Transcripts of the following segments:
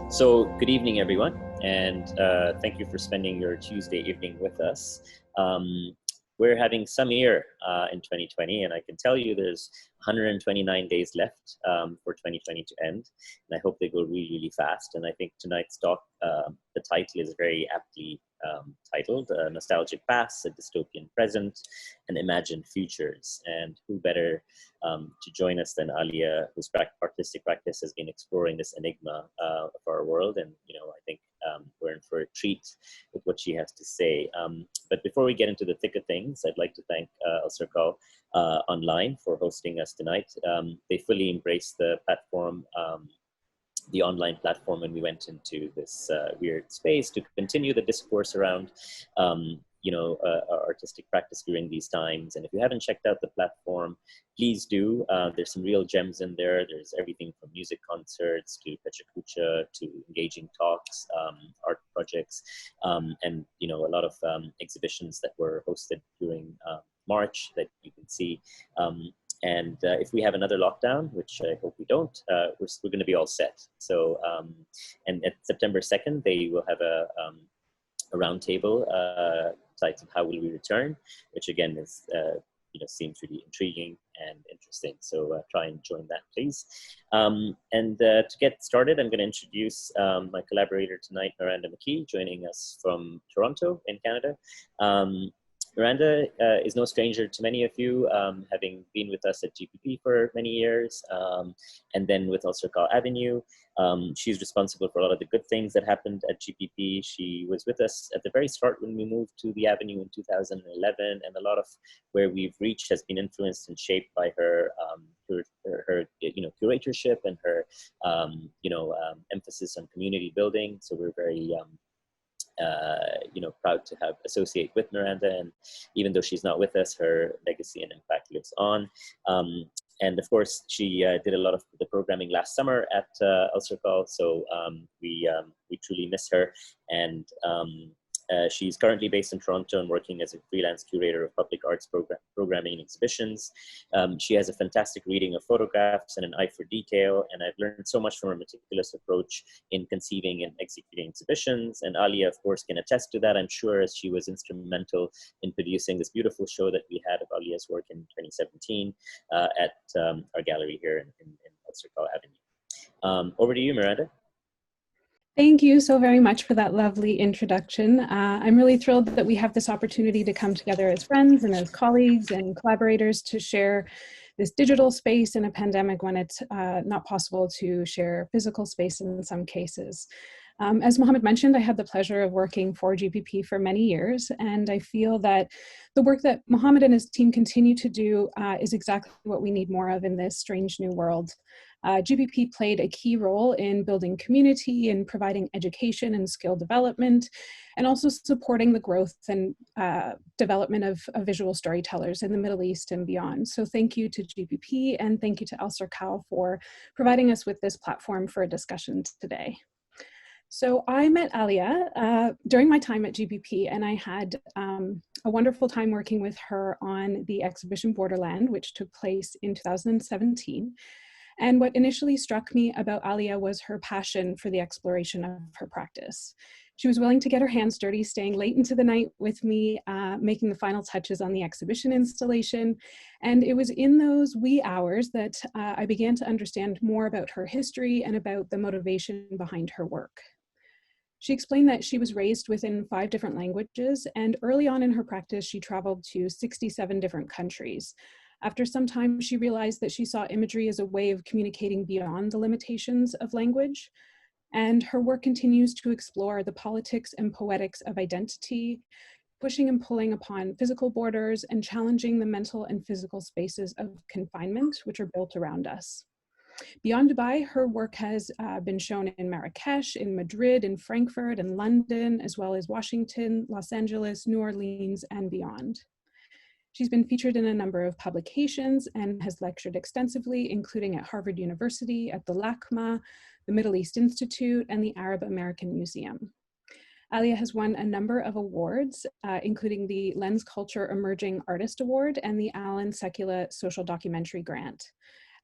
So good evening, everyone, and thank you for spending your Tuesday evening with us. We're having some year in 2020, and I can tell you there's 129 days left for 2020 to end, and I hope they go really, really fast. And I think tonight's talk, the title is very aptly titled, Nostalgic Past, a Dystopian Present, and Imagined Futures. And who better to join us than Alia, whose artistic practice has been exploring this enigma of our world. And, I think we're in for a treat with what she has to say. But before we get into the thick of things, I'd like to thank Alserkal.online for hosting us tonight. They fully embraced the platform, the online platform, when we went into this weird space to continue the discourse around our artistic practice during these times. And if you haven't checked out the platform, please do. There's some real gems in there. There's everything from music concerts to pecha to engaging talks, art projects, and a lot of exhibitions that were hosted during March that you can see. And if we have another lockdown, which I hope we don't, we're going to be all set. So, and at September 2nd, they will have a roundtable titled "How Will We Return," which again is seems really intriguing and interesting. So try and join that, please. And to get started, I'm going to introduce my collaborator tonight, Miranda McKee, joining us from Toronto in Canada. Miranda is no stranger to many of you, having been with us at GPP for many years, and then with Alserkal Avenue. She's responsible for a lot of the good things that happened at GPP. She was with us at the very start when we moved to the Avenue in 2011, and a lot of where we've reached has been influenced and shaped by her curatorship and her emphasis on community building. So we're very proud to have associate with Miranda, and even though she's not with us, her legacy and impact lives on. And of course, she did a lot of the programming last summer at Alserkal, so we truly miss her. And she's currently based in Toronto and working as a freelance curator of public arts programming and exhibitions. She has a fantastic reading of photographs and an eye for detail, and I've learned so much from her meticulous approach in conceiving and executing exhibitions. And Alia, of course, can attest to that, I'm sure, as she was instrumental in producing this beautiful show that we had of Alia's work in 2017 at our gallery here in Alserkal Avenue. Over to you, Miranda. Thank you so very much for that lovely introduction. I'm really thrilled that we have this opportunity to come together as friends and as colleagues and collaborators to share this digital space in a pandemic when it's not possible to share physical space in some cases. As Mohamed mentioned, I had the pleasure of working for GPP for many years, and I feel that the work that Mohamed and his team continue to do is exactly what we need more of in this strange new world. GPP played a key role in building community and providing education and skill development, and also supporting the growth and development of visual storytellers in the Middle East and beyond. So thank you to GPP, and thank you to Alserkal for providing us with this platform for a discussion today. So I met Alia during my time at GPP, and I had a wonderful time working with her on the exhibition Borderland, which took place in 2017. And what initially struck me about Alia was her passion for the exploration of her practice. She was willing to get her hands dirty, staying late into the night with me, making the final touches on the exhibition installation. And it was in those wee hours that I began to understand more about her history and about the motivation behind her work. She explained that she was raised within 5 different languages, and early on in her practice, she traveled to 67 different countries. After some time, she realized that she saw imagery as a way of communicating beyond the limitations of language. And her work continues to explore the politics and poetics of identity, pushing and pulling upon physical borders and challenging the mental and physical spaces of confinement, which are built around us. Beyond Dubai, her work has been shown in Marrakesh, in Madrid, in Frankfurt, and London, as well as Washington, Los Angeles, New Orleans, and beyond. She's been featured in a number of publications and has lectured extensively, including at Harvard University, at the LACMA, the Middle East Institute, and the Arab American Museum. Alia has won a number of awards, including the Lens Culture Emerging Artist Award and the Alan Sekula Social Documentary Grant.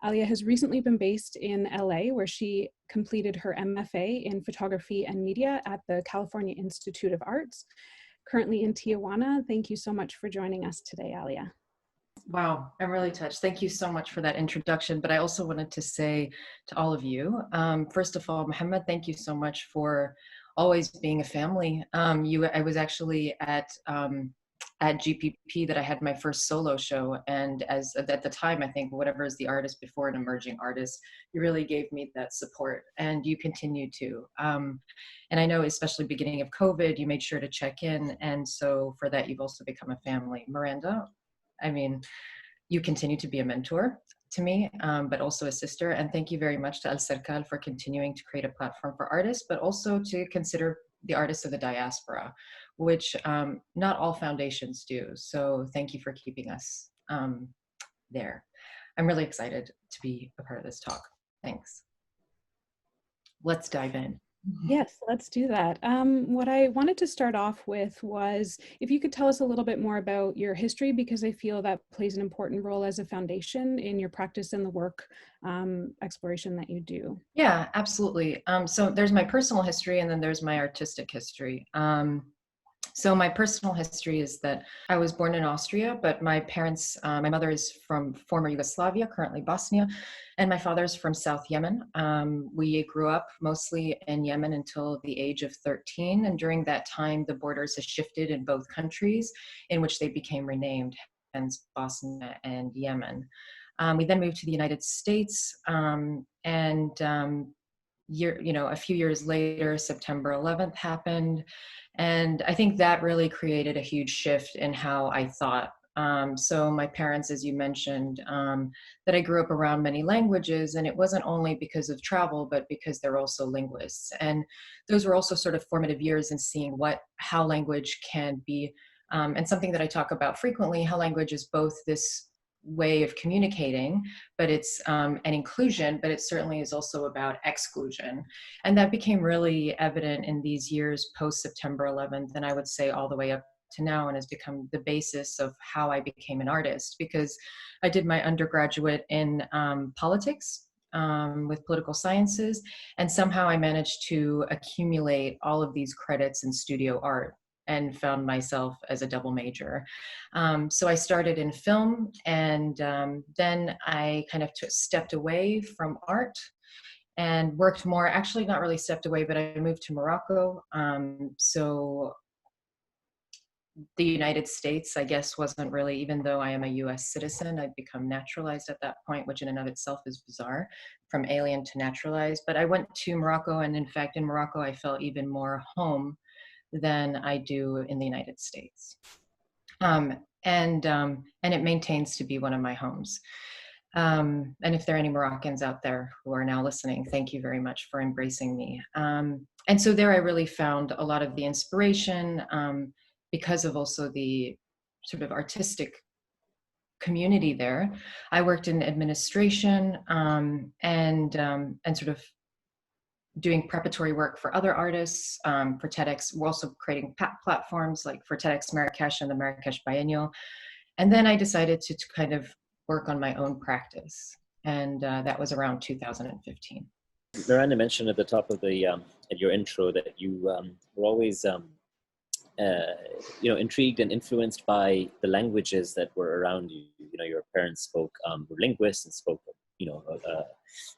Alia has recently been based in LA, where she completed her MFA in photography and media at the California Institute of Arts. Currently in Tijuana. Thank you so much for joining us today, Alia. Wow, I'm really touched. Thank you so much for that introduction. But I also wanted to say to all of you, first of all, Mohamed, thank you so much for always being a family. I was actually at GPP that I had my first solo show, and at the time, I think whatever is the artist before an emerging artist, you really gave me that support, and you continue to. And I know, especially beginning of COVID, you made sure to check in, and so for that, you've also become a family. Miranda, I mean, you continue to be a mentor to me, but also a sister. And thank you very much to Alserkal for continuing to create a platform for artists, but also to consider the artists of the diaspora, which not all foundations do. So thank you for keeping us there. I'm really excited to be a part of this talk. Thanks. Let's dive in. Yes, let's do that. What I wanted to start off with was if you could tell us a little bit more about your history, because I feel that plays an important role as a foundation in your practice and the work exploration that you do. Yeah, absolutely. So there's my personal history and then there's my artistic history. So my personal history is that I was born in Austria, but my parents, my mother is from former Yugoslavia, currently Bosnia, and my father's from South Yemen. We grew up mostly in Yemen until the age of 13, and during that time, the borders have shifted in both countries, in which they became renamed, hence Bosnia and Yemen. We then moved to the United States, a few years later, September 11th happened. And I think that really created a huge shift in how I thought. So my parents, as you mentioned, that I grew up around many languages, and it wasn't only because of travel, but because they're also linguists. And those were also sort of formative years in seeing how language can be, and something that I talk about frequently, how language is both this way of communicating, but it's an inclusion, but it certainly is also about exclusion. And that became really evident in these years post September 11th, and I would say all the way up to now, and has become the basis of how I became an artist, because I did my undergraduate in politics with political sciences, and somehow I managed to accumulate all of these credits in studio art and found myself as a double major. So I started in film, and then I kind of stepped away from art and worked more, actually not really stepped away, but I moved to Morocco. So the United States, I guess, wasn't really, even though I am a US citizen, I'd become naturalized at that point, which in and of itself is bizarre, from alien to naturalized. But I went to Morocco, and in fact, in Morocco, I felt even more home than I do in the United States. And it maintains to be one of my homes. And if there are any Moroccans out there who are now listening, thank you very much for embracing me. And so there I really found a lot of the inspiration because of also the sort of artistic community there. I worked in administration and sort of doing preparatory work for other artists, for TEDx. We're also creating platforms like for TEDx Marrakesh and the Marrakesh Biennial. And then I decided to kind of work on my own practice. And that was around 2015. Miranda mentioned at the top of at your intro that you were always intrigued and influenced by the languages that were around you. Your parents were linguists and spoke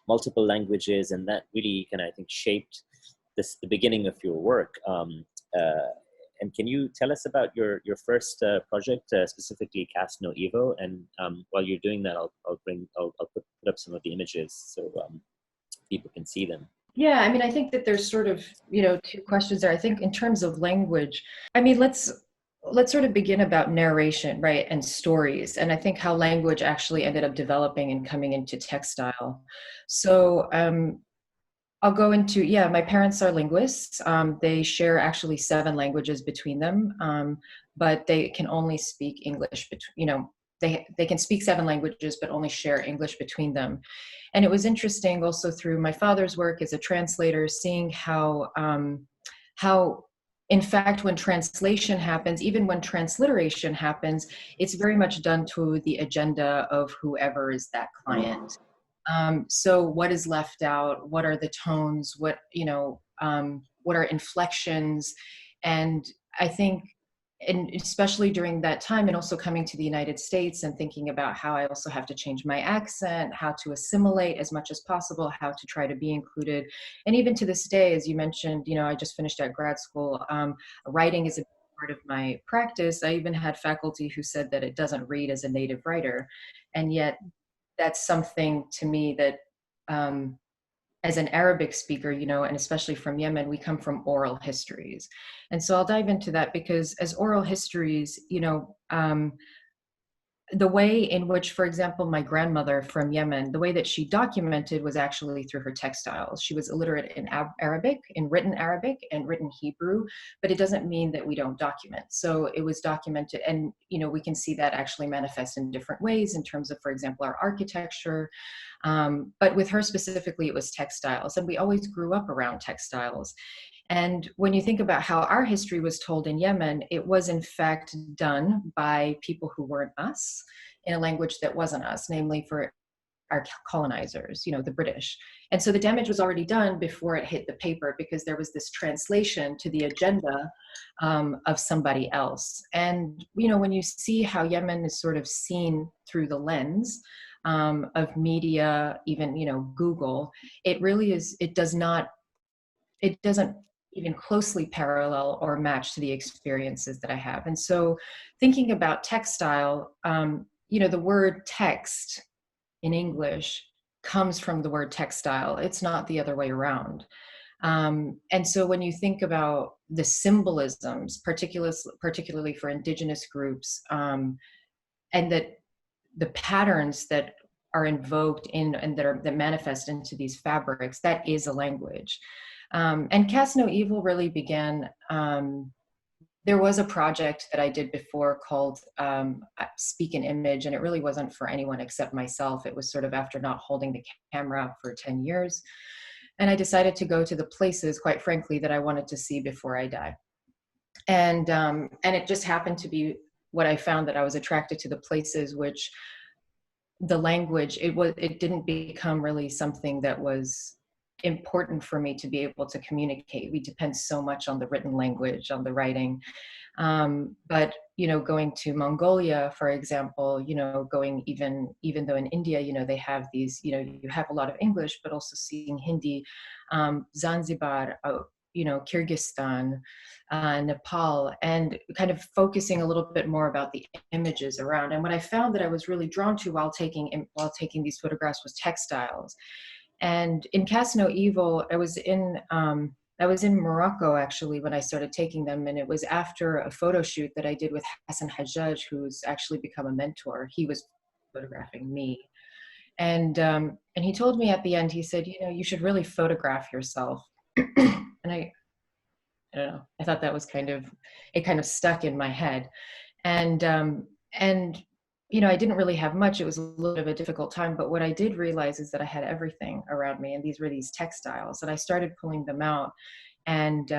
multiple languages, and that really kind of, I think, shaped the beginning of your work. And can you tell us about your first project, specifically Cast No Evil? And while you're doing that, I'll put up some of the images so people can see them. Yeah, I mean, I think that there's sort of, two questions there. I think in terms of language, I mean, let's sort of begin about narration, right, and stories. And I think how language actually ended up developing and coming into textile. So I'll go into, my parents are linguists. They share actually 7 languages between them, but they can only speak English, they can speak 7 languages, but only share English between them. And it was interesting also through my father's work as a translator, seeing how in fact, when translation happens, even when transliteration happens, it's very much done to the agenda of whoever is that client. So what is left out? What are the tones? What are inflections? And I think, and especially during that time, and also coming to the United States and thinking about how I also have to change my accent, how to assimilate as much as possible, how to try to be included. And even to this day, as you mentioned, I just finished at grad school. Writing is a part of my practice. I even had faculty who said that it doesn't read as a native writer. And yet that's something to me that, as an Arabic speaker, and especially from Yemen, we come from oral histories. And so I'll dive into that because as oral histories, the way in which, for example, my grandmother from Yemen, the way that she documented was actually through her textiles. She was illiterate in Arabic, in written Arabic and written Hebrew, but it doesn't mean that we don't document. So it was documented, and we can see that actually manifest in different ways in terms of, for example, our architecture. But with her specifically, it was textiles, and we always grew up around textiles. And when you think about how our history was told in Yemen, it was in fact done by people who weren't us in a language that wasn't us, namely for our colonizers, the British. And so the damage was already done before it hit the paper because there was this translation to the agenda of somebody else. And, when you see how Yemen is sort of seen through the lens of media, even, Google, it really is, it doesn't even closely parallel or match to the experiences that I have. And so thinking about textile, the word text in English comes from the word textile. It's not the other way around. And so when you think about the symbolisms, particularly for indigenous groups, and that the patterns that are invoked in and that manifest into these fabrics, that is a language. And Cast No Evil really began, there was a project that I did before called Speak an Image, and it really wasn't for anyone except myself. It was sort of after not holding the camera for 10 years. And I decided to go to the places, quite frankly, that I wanted to see before I die. And it just happened to be what I found, that I was attracted to the places which the language, it didn't become really something that was important for me to be able to communicate. We depend so much on the written language, on the writing. But, going to Mongolia, for example, going even though in India, they have these, you have a lot of English, but also seeing Hindi, Zanzibar, Kyrgyzstan, Nepal, and kind of focusing a little bit more about the images around. And what I found that I was really drawn to while taking these photographs was textiles. And in Cast No Evil, I was in Morocco actually when I started taking them, and it was after a photo shoot that I did with Hassan Hajjaj, who's actually become a mentor. He was photographing me, and he told me at the end, he said, you should really photograph yourself. And I don't know, I thought that was kind of stuck in my head, and I didn't really have much. It was a little bit of a difficult time, but what I did realize is that I had everything around me, and these were these textiles, and I started pulling them out, and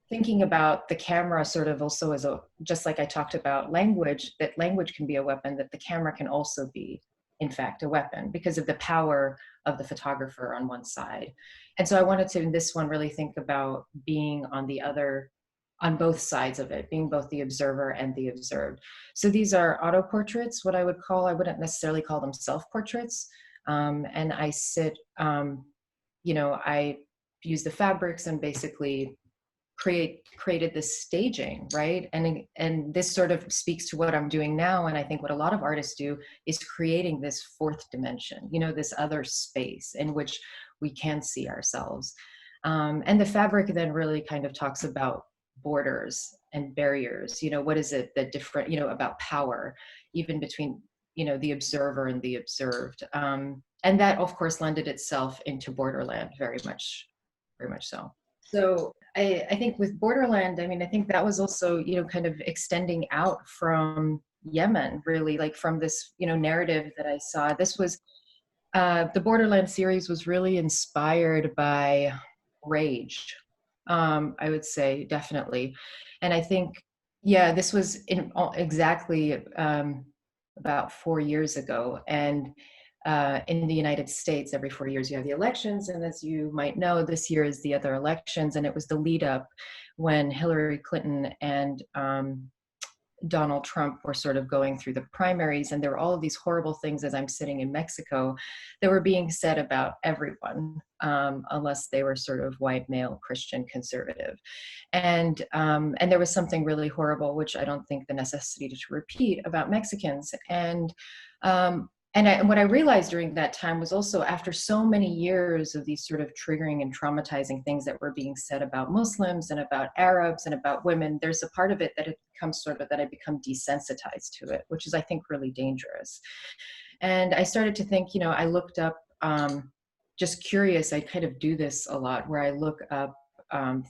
thinking about the camera sort of also as just like I talked about language, that language can be a weapon, that the camera can also be, in fact, a weapon because of the power of the photographer on one side. And so I wanted to, in this one, really think about being on both sides of it, being both the observer and the observed. So these are auto portraits, what I wouldn't necessarily call them self-portraits. And I sit, I use the fabrics and basically created this staging, right? And this sort of speaks to what I'm doing now. And I think what a lot of artists do is creating this fourth dimension, this other space in which we can see ourselves. And the fabric then really kind of talks about borders and barriers. What is it that different, about power, even between, the observer and the observed. And that, of course, lended itself into Borderland very much so. So I think with Borderland, I think that was also, kind of extending out from Yemen, really, like from this, narrative that I saw. This was, the Borderland series was really inspired by rage. I would say definitely. And I think, this was exactly about 4 years ago. And in the United States, every 4 years you have the elections. And as you might know, this year is the other elections. And it was the lead up when Hillary Clinton and Donald Trump were sort of going through the primaries, and there were all of these horrible things as I'm sitting in Mexico that were being said about everyone, unless they were sort of white, male, Christian, conservative. And there was something really horrible, which I don't think the necessity to repeat, about Mexicans. And what I realized during that time was also, after so many years of these sort of triggering and traumatizing things that were being said about Muslims and about Arabs and about women, there's a part of it that it becomes sort of that I become desensitized to it, which is, I think, really dangerous. And I started to think, I looked up, just curious, I kind of do this a lot, where I look up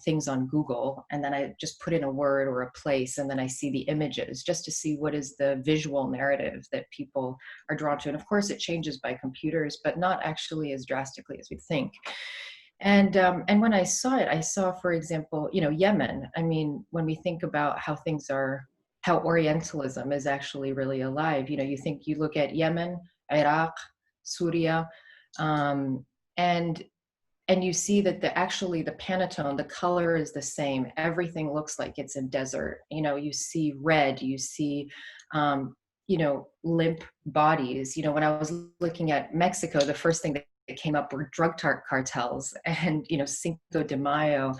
things on Google, and then I just put in a word or a place, and then I see the images just to see what is the visual narrative that people are drawn to. And of course it changes by computers, but not actually as drastically as we think. And when I saw it, I saw, for example, Yemen. I mean, when we think about how things are, how Orientalism is actually really alive, you look at Yemen, Iraq, Syria, and you see that the Pantone, the color is the same. Everything looks like it's a desert. You see red, you see, limp bodies. When I was looking at Mexico, the first thing that came up were drug cartels and, Cinco de Mayo.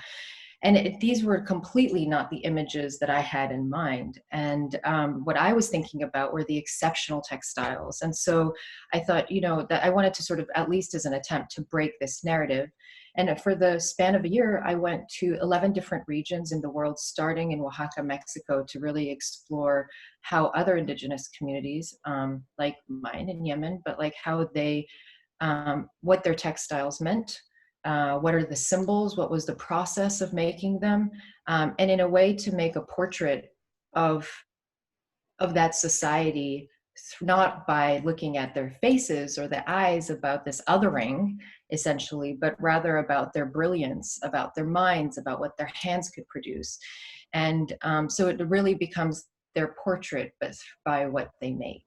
And these were completely not the images that I had in mind. And what I was thinking about were the exceptional textiles. And so I thought, that I wanted to sort of, at least as an attempt, to break this narrative. And for the span of a year, I went to 11 different regions in the world, starting in Oaxaca, Mexico, to really explore how other indigenous communities, like mine in Yemen, but like how they, what their textiles meant. What are the symbols? What was the process of making them? And in a way to make a portrait of that society, not by looking at their faces or the eyes about this othering, essentially, but rather about their brilliance, about their minds, about what their hands could produce. And so it really becomes their portrait, but by what they make.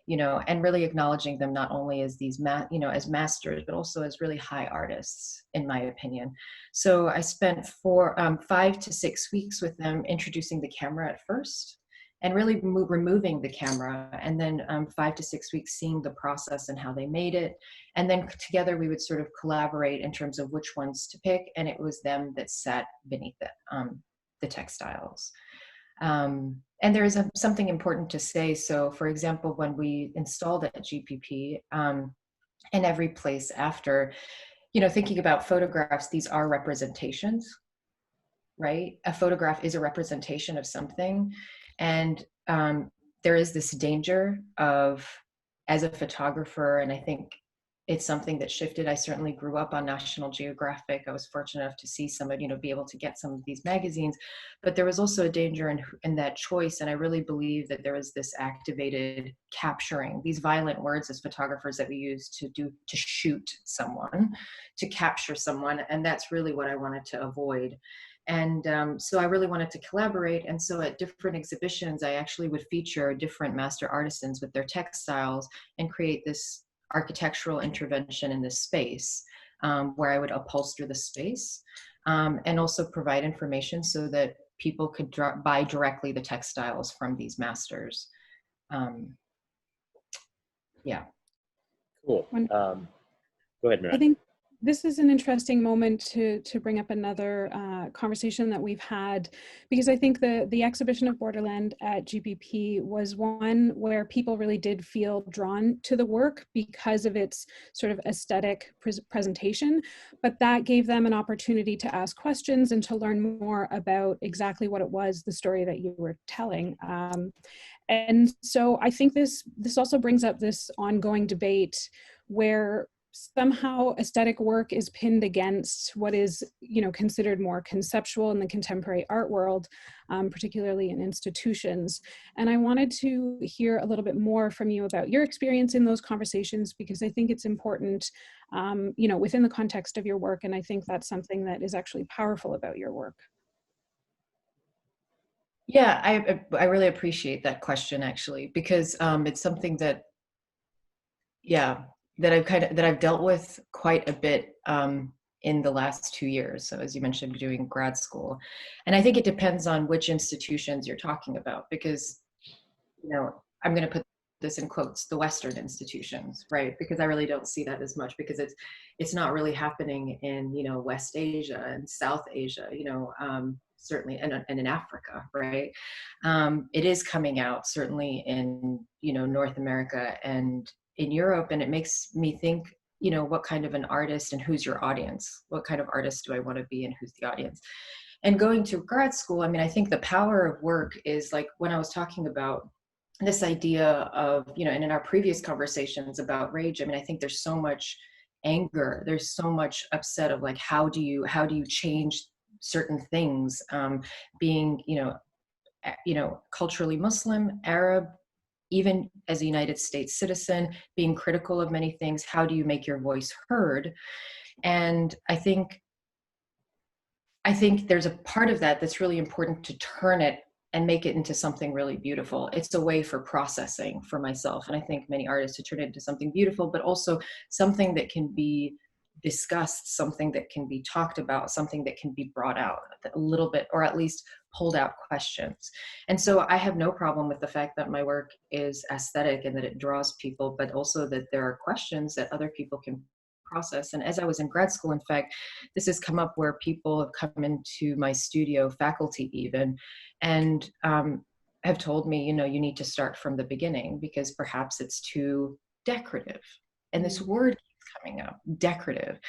And really acknowledging them not only as these, as masters, but also as really high artists, in my opinion. So I spent 5 to 6 weeks with them, introducing the camera at first, and really removing the camera, and then 5 to 6 weeks seeing the process and how they made it. And then together we would sort of collaborate in terms of which ones to pick, and it was them that sat beneath the textiles. And there is something important to say. So for example, when we installed at GPP, and every place after, thinking about photographs, these are representations, right? A photograph is a representation of something. And there is this danger of, as a photographer, and I think it's something that shifted. I certainly grew up on National Geographic. I was fortunate enough to see some of, be able to get some of these magazines, but there was also a danger in that choice. And I really believe that there is this activated capturing, these violent words as photographers that we use to shoot someone, to capture someone. And that's really what I wanted to avoid. And so I really wanted to collaborate. And so at different exhibitions, I actually would feature different master artisans with their textiles and create this architectural intervention in this space, where I would upholster the space, and also provide information so that people could buy directly the textiles from these masters. Yeah. Cool. Go ahead, Miranda. I think this is an interesting moment to bring up another conversation that we've had, because I think the exhibition of Borderland at GPP was one where people really did feel drawn to the work because of its sort of aesthetic presentation, but that gave them an opportunity to ask questions and to learn more about exactly what it was, the story that you were telling. And so I think this also brings up this ongoing debate where somehow aesthetic work is pinned against what is, considered more conceptual in the contemporary art world, particularly in institutions. And I wanted to hear a little bit more from you about your experience in those conversations, because I think it's important, within the context of your work. And I think that's something that is actually powerful about your work. Yeah, I really appreciate that question, actually, because it's something that, yeah, that I've dealt with quite a bit in the last 2 years. So as you mentioned, doing grad school, and I think it depends on which institutions you're talking about, because I'm going to put this in quotes, the Western institutions, right? Because I really don't see that as much, because it's not really happening in West Asia and South Asia, certainly, and in Africa, right? It is coming out certainly in North America and in Europe, and it makes me think, what kind of an artist and who's your audience? What kind of artist do I want to be and who's the audience? And going to grad school, I mean, I think the power of work is like when I was talking about this idea of, and in our previous conversations about rage, I mean, I think there's so much anger, there's so much upset of like, how do you change certain things, being, culturally Muslim, Arab, even as a United States citizen, being critical of many things, how do you make your voice heard? And I think there's a part of that that's really important to turn it and make it into something really beautiful. It's a way for processing for myself. And I think many artists to turn it into something beautiful, but also something that can be discussed, something that can be talked about, something that can be brought out a little bit, or at least pulled out questions. And so I have no problem with the fact that my work is aesthetic and that it draws people, but also that there are questions that other people can process. And as I was in grad school, in fact, this has come up where people have come into my studio, faculty even, and have told me, you need to start from the beginning because perhaps it's too decorative. And this word keeps coming up, decorative.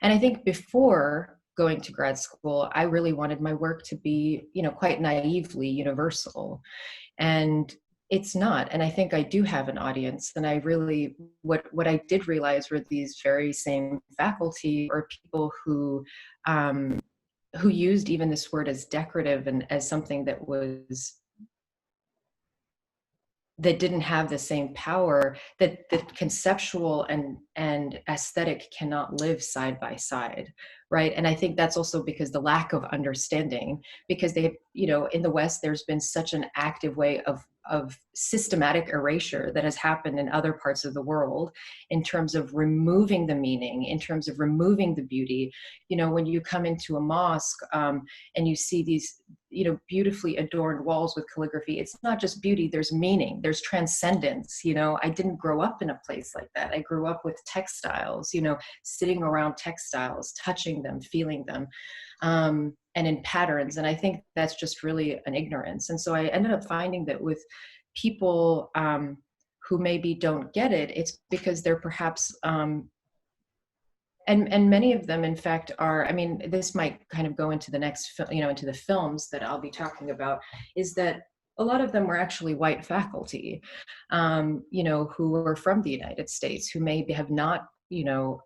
And I think before going to grad school, I really wanted my work to be, quite naively universal. And it's not. And I think I do have an audience. And I really, what I did realize were these very same faculty or people who used even this word as decorative and as something that didn't have the same power, that conceptual and aesthetic cannot live side by side, right? And I think that's also because the lack of understanding, because they, in the West, there's been such an active way of systematic erasure that has happened in other parts of the world in terms of removing the meaning, in terms of removing the beauty. When you come into a mosque and you see these beautifully adorned walls with calligraphy, it's not just beauty, there's meaning, there's transcendence. I didn't grow up in a place like that. I grew up with textiles, sitting around textiles, touching them, feeling them, and in patterns. And I think that's just really an ignorance. And so I ended up finding that with people who maybe don't get it, it's because they're perhaps and many of them, in fact, are, I mean, this might kind of go into the next, into the films that I'll be talking about, is that a lot of them were actually white faculty, who were from the United States, who maybe have not, who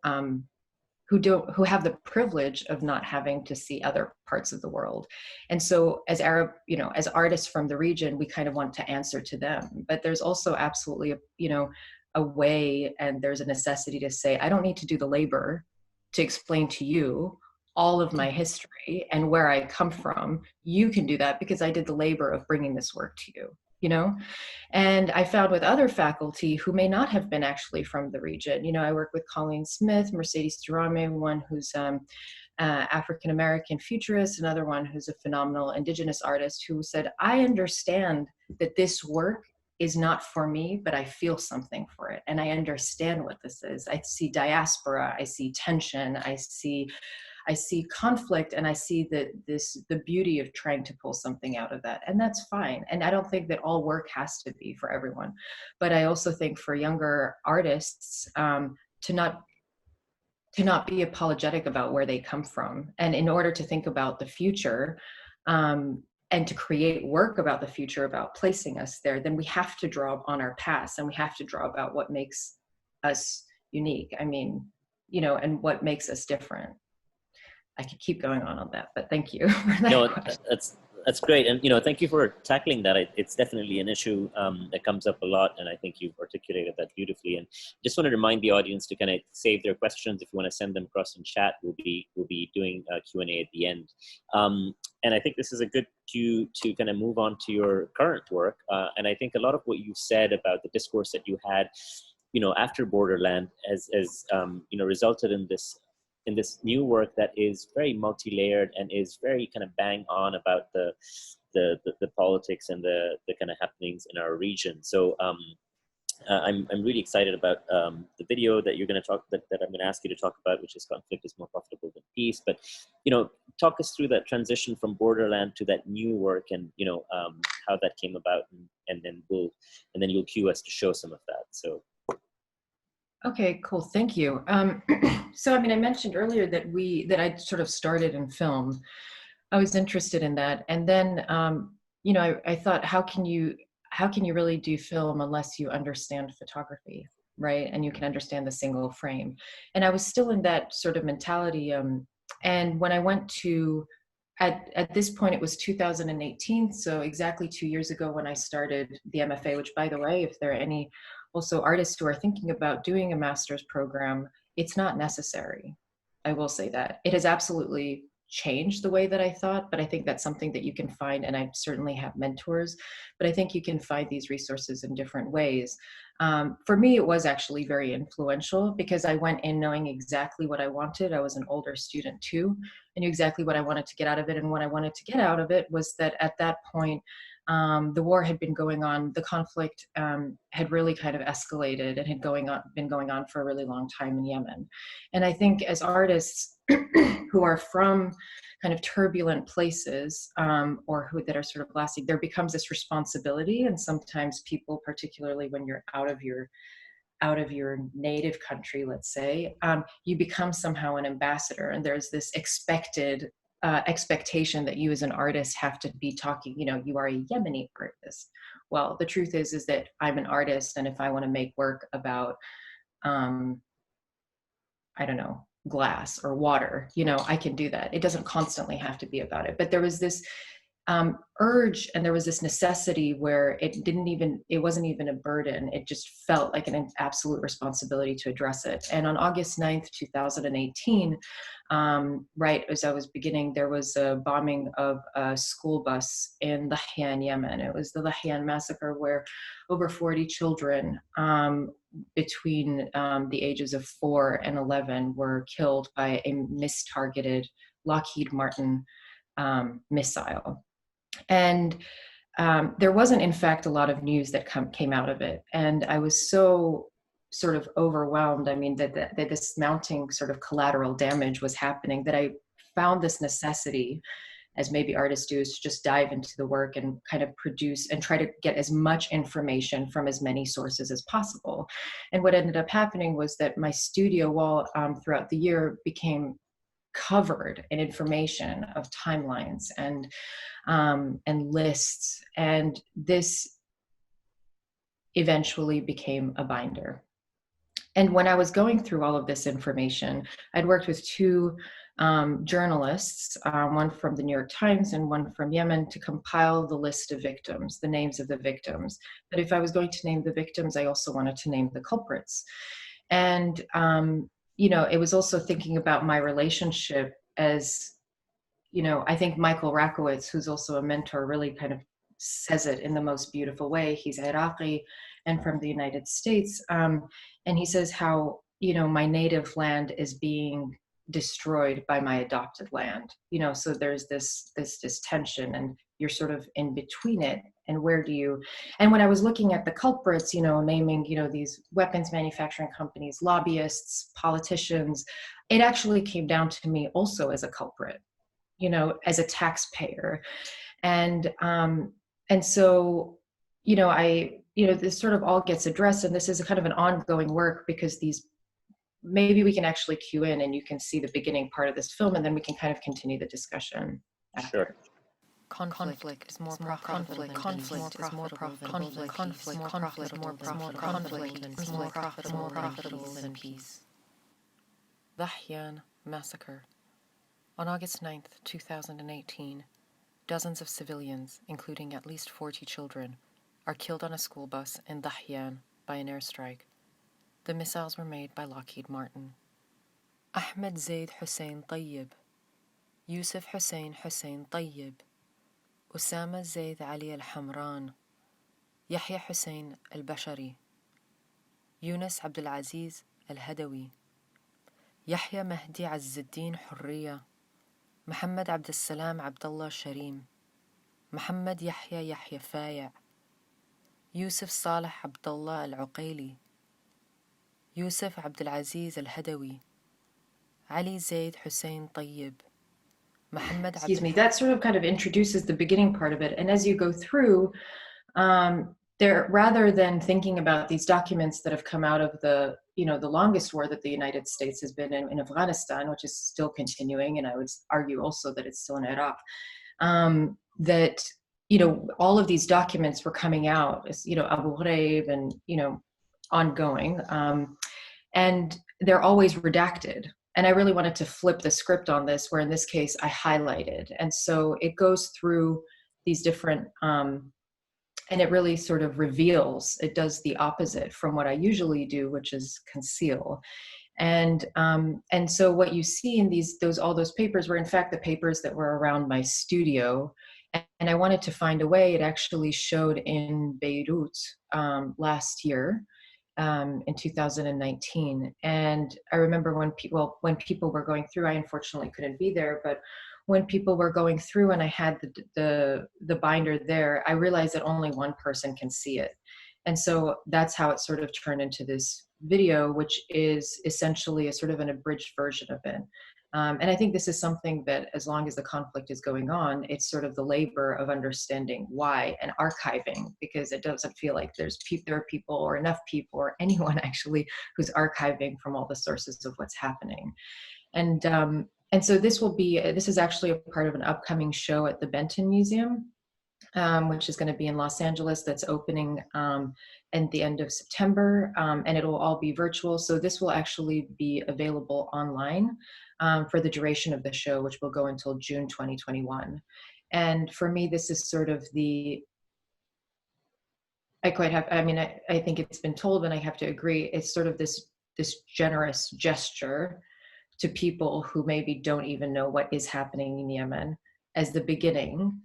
have the privilege of not having to see other parts of the world. And so as Arab, as artists from the region, we kind of want to answer to them. But there's also absolutely, a way, and there's a necessity to say, I don't need to do the labor to explain to you all of my history and where I come from. You can do that because I did the labor of bringing this work to you, And I found with other faculty who may not have been actually from the region, I work with Colleen Smith, Mercedes Durame, one who's African-American futurist, another one who's a phenomenal indigenous artist, who said, I understand that this work is not for me, but I feel something for it. And I understand what this is. I see diaspora, I see tension, I see conflict, and I see the beauty of trying to pull something out of that. And that's fine. And I don't think that all work has to be for everyone. But I also think for younger artists, to not be apologetic about where they come from. And in order to think about the future, and to create work about the future, about placing us there, then we have to draw on our past, and we have to draw about what makes us unique. I mean, and what makes us different. I could keep going on that, but thank you for that question. That's great, and thank you for tackling that. It's definitely an issue that comes up a lot, and I think you've articulated that beautifully. And just want to remind the audience to kind of save their questions. If you want to send them across in chat, we'll be doing a Q&A at the end. And I think this is a good cue to kind of move on to your current work. And I think a lot of what you said about the discourse that you had, after Borderland, has resulted in this new work that is very multi-layered and is very kind of bang on about the politics and the kind of happenings in our region. So I'm really excited about the video that you're going to that I'm going to ask you to talk about, which is Conflict is More Profitable Than Peace. But talk us through that transition from Borderland to that new work, and how that came about, and then you'll cue us to show some of that. So. Okay, cool. Thank you. So, I mentioned earlier that I sort of started in film. I was interested in that, and then, I thought, how can you really do film unless you understand photography, right? And you can understand the single frame. And I was still in that sort of mentality. And when I went to, at this point, it was 2018, so exactly 2 years ago when I started the MFA. Which, by the way, if there are any also artists who are thinking about doing a master's program, it's not necessary. I will say that. It has absolutely changed the way that I thought, but I think that's something that you can find, and I certainly have mentors, but I think you can find these resources in different ways. For me, it was actually very influential because I went in knowing exactly what I wanted. I was an older student too. I knew exactly what I wanted to get out of it, and what I wanted to get out of it was that at that point, the war had been going on, the conflict had really kind of escalated and had been going on for a really long time in Yemen. And I think as artists who are from kind of turbulent places, or that are sort of lasting, there becomes this responsibility. And sometimes people, particularly when you're out of your native country, let's say, you become somehow an ambassador, and there's this expectation that you as an artist have to be talking, you are a Yemeni artist. Well, the truth is that I'm an artist, and if I want to make work about, I don't know, glass or water, I can do that. It doesn't constantly have to be about it. But there was this urge, and there was this necessity where it wasn't even a burden. It just felt like an absolute responsibility to address it. And on August 9th, 2018, right as I was beginning, there was a bombing of a school bus in Lahyan, Yemen. It was the Lahyan massacre, where over 40 children between the ages of 4 and 11 were killed by a mistargeted Lockheed Martin missile. And there wasn't, in fact, a lot of news that came out of it. And I was so sort of overwhelmed, that this mounting sort of collateral damage was happening, that I found this necessity, as maybe artists do, is to just dive into the work and kind of produce and try to get as much information from as many sources as possible. And what ended up happening was that my studio wall throughout the year became covered in information of timelines and lists, and this eventually became a binder. And when I was going through all of this information, I'd worked with two journalists, one from the New York Times and one from Yemen, to compile the list of victims, the names of the victims. But if I was going to name the victims, I also wanted to name the culprits. And it was also thinking about my relationship as, I think Michael Rakowitz, who's also a mentor, really kind of says it in the most beautiful way. He's Iraqi and from the United States. And he says how, my native land is being destroyed by my adopted land. So there's this tension, and you're sort of in between it. And and when I was looking at the culprits, naming, these weapons manufacturing companies, lobbyists, politicians, it actually came down to me also as a culprit, as a taxpayer. And so, this sort of all gets addressed, and this is a kind of an ongoing work, because maybe we can actually cue in and you can see the beginning part of this film, and then we can kind of continue the discussion after. Sure. Conflict is more profitable than peace. Conflict is more profitable than peace. Lahyan Massacre. On August 9th, 2018, dozens of civilians, including at least 40 children, are killed on a school bus in Dahyan by an airstrike. The missiles were made by Lockheed Martin. Ahmed Zaid Hussein Tayyib, Yusuf Hussein Tayyib, Osama Zaid Ali Al-Hamran, Yahya Hussein Al-Bashari, Yunus Abdulaziz Al-Hadawi, Yahya Mahdi Azzuddin Hurriya, Muhammad Abdussalam Abdullah Sharim, Muhammad Yahya Faya, Yusuf Saleh Abdullah Al-Uqayli, Yusuf Abdulaziz Al-Hadawi, Ali Zaid Hussein Tayyib, Muhammad. Excuse me, that sort of kind of introduces the beginning part of it. And as you go through, there, rather than thinking about these documents that have come out of the longest war that the United States has been in Afghanistan, which is still continuing, and I would argue also that it's still in Iraq, that, all of these documents were coming out, Abu Ghraib and, ongoing, and they're always redacted. And I really wanted to flip the script on this, where in this case I highlighted. And so it goes through these different, and it really sort of reveals, it does the opposite from what I usually do, which is conceal. And so what you see in all those papers were in fact the papers that were around my studio. And I wanted to find a way. It actually showed in Beirut last year, in 2019. And I remember when people were going through, I unfortunately couldn't be there, but when people were going through and I had the binder there, I realized that only one person can see it. And so that's how it sort of turned into this video, which is essentially a sort of an abridged version of it. And I think this is something that, as long as the conflict is going on, it's sort of the labor of understanding why and archiving, because it doesn't feel like there are people or enough people or anyone actually who's archiving from all the sources of what's happening. And so this is actually a part of an upcoming show at the Benton Museum, which is going to be in Los Angeles, that's opening at the end of September, and it will all be virtual. So this will actually be available online for the duration of the show, which will go until June 2021. And for me, this is sort of I think it's been told, and I have to agree, it's sort of this generous gesture to people who maybe don't even know what is happening in Yemen, as the beginning,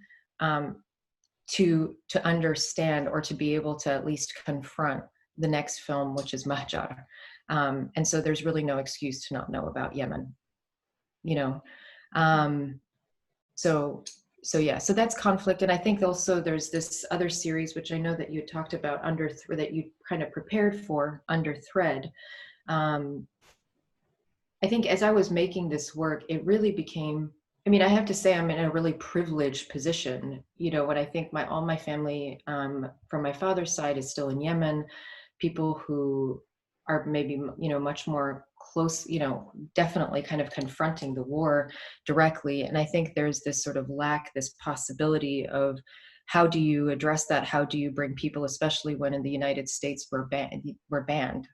to understand, or to be able to at least confront the next film, which is Mahjar. And so there's really no excuse to not know about Yemen, so that's conflict. And I think also there's this other series, which I know that you talked about, that you kind of prepared for, Under Thread. I think as I was making this work, it really became, I have to say I'm in a really privileged position, when I think all my family from my father's side is still in Yemen, people who are maybe, much more close, definitely kind of confronting the war directly. And I think there's this sort of this possibility of, how do you address that? How do you bring people, especially when in the United States we're banned,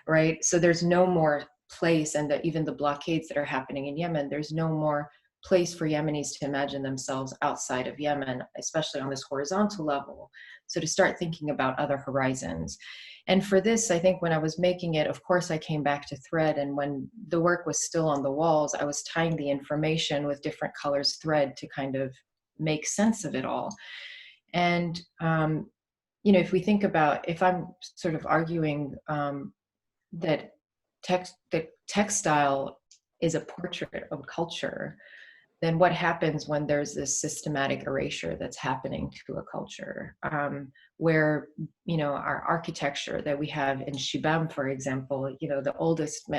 right? So there's no more place, and even the blockades that are happening in Yemen, there's no more place for Yemenis to imagine themselves outside of Yemen, especially on this horizontal level. So to start thinking about other horizons. And for this, I think when I was making it, of course, I came back to thread. And when the work was still on the walls, I was tying the information with different colors thread to kind of make sense of it all. And, if we think about, if I'm sort of arguing that textile is a portrait of culture, then what happens when there's this systematic erasure that's happening to a culture, where, our architecture that we have in Shibam, for example, the oldest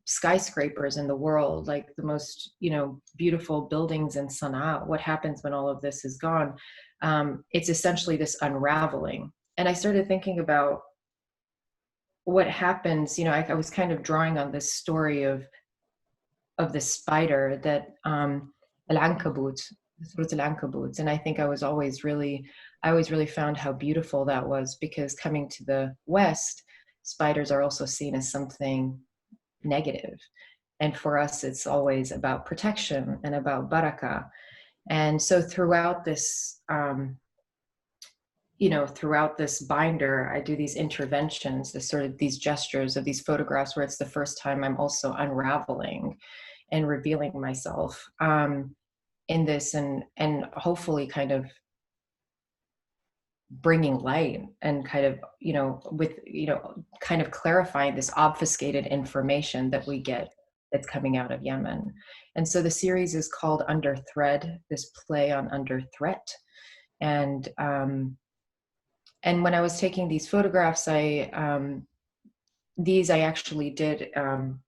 skyscrapers in the world, like the most, beautiful buildings in Sana'a, what happens when all of this is gone? It's essentially this unraveling. And I started thinking about what happens, I was kind of drawing on this story of the spider that Al-Ankabut, Al-Ankabut. And I think I always really found how beautiful that was, because coming to the West, spiders are also seen as something negative. And for us, it's always about protection and about barakah. And so throughout this, throughout this binder, I do these interventions, this sort of these gestures of these photographs where it's the first time I'm also unraveling and revealing myself in this, and hopefully kind of bringing light and kind of, kind of clarifying this obfuscated information that we get that's coming out of Yemen. And so the series is called Under Thread, this play on under threat. And when I was taking these photographs, I actually did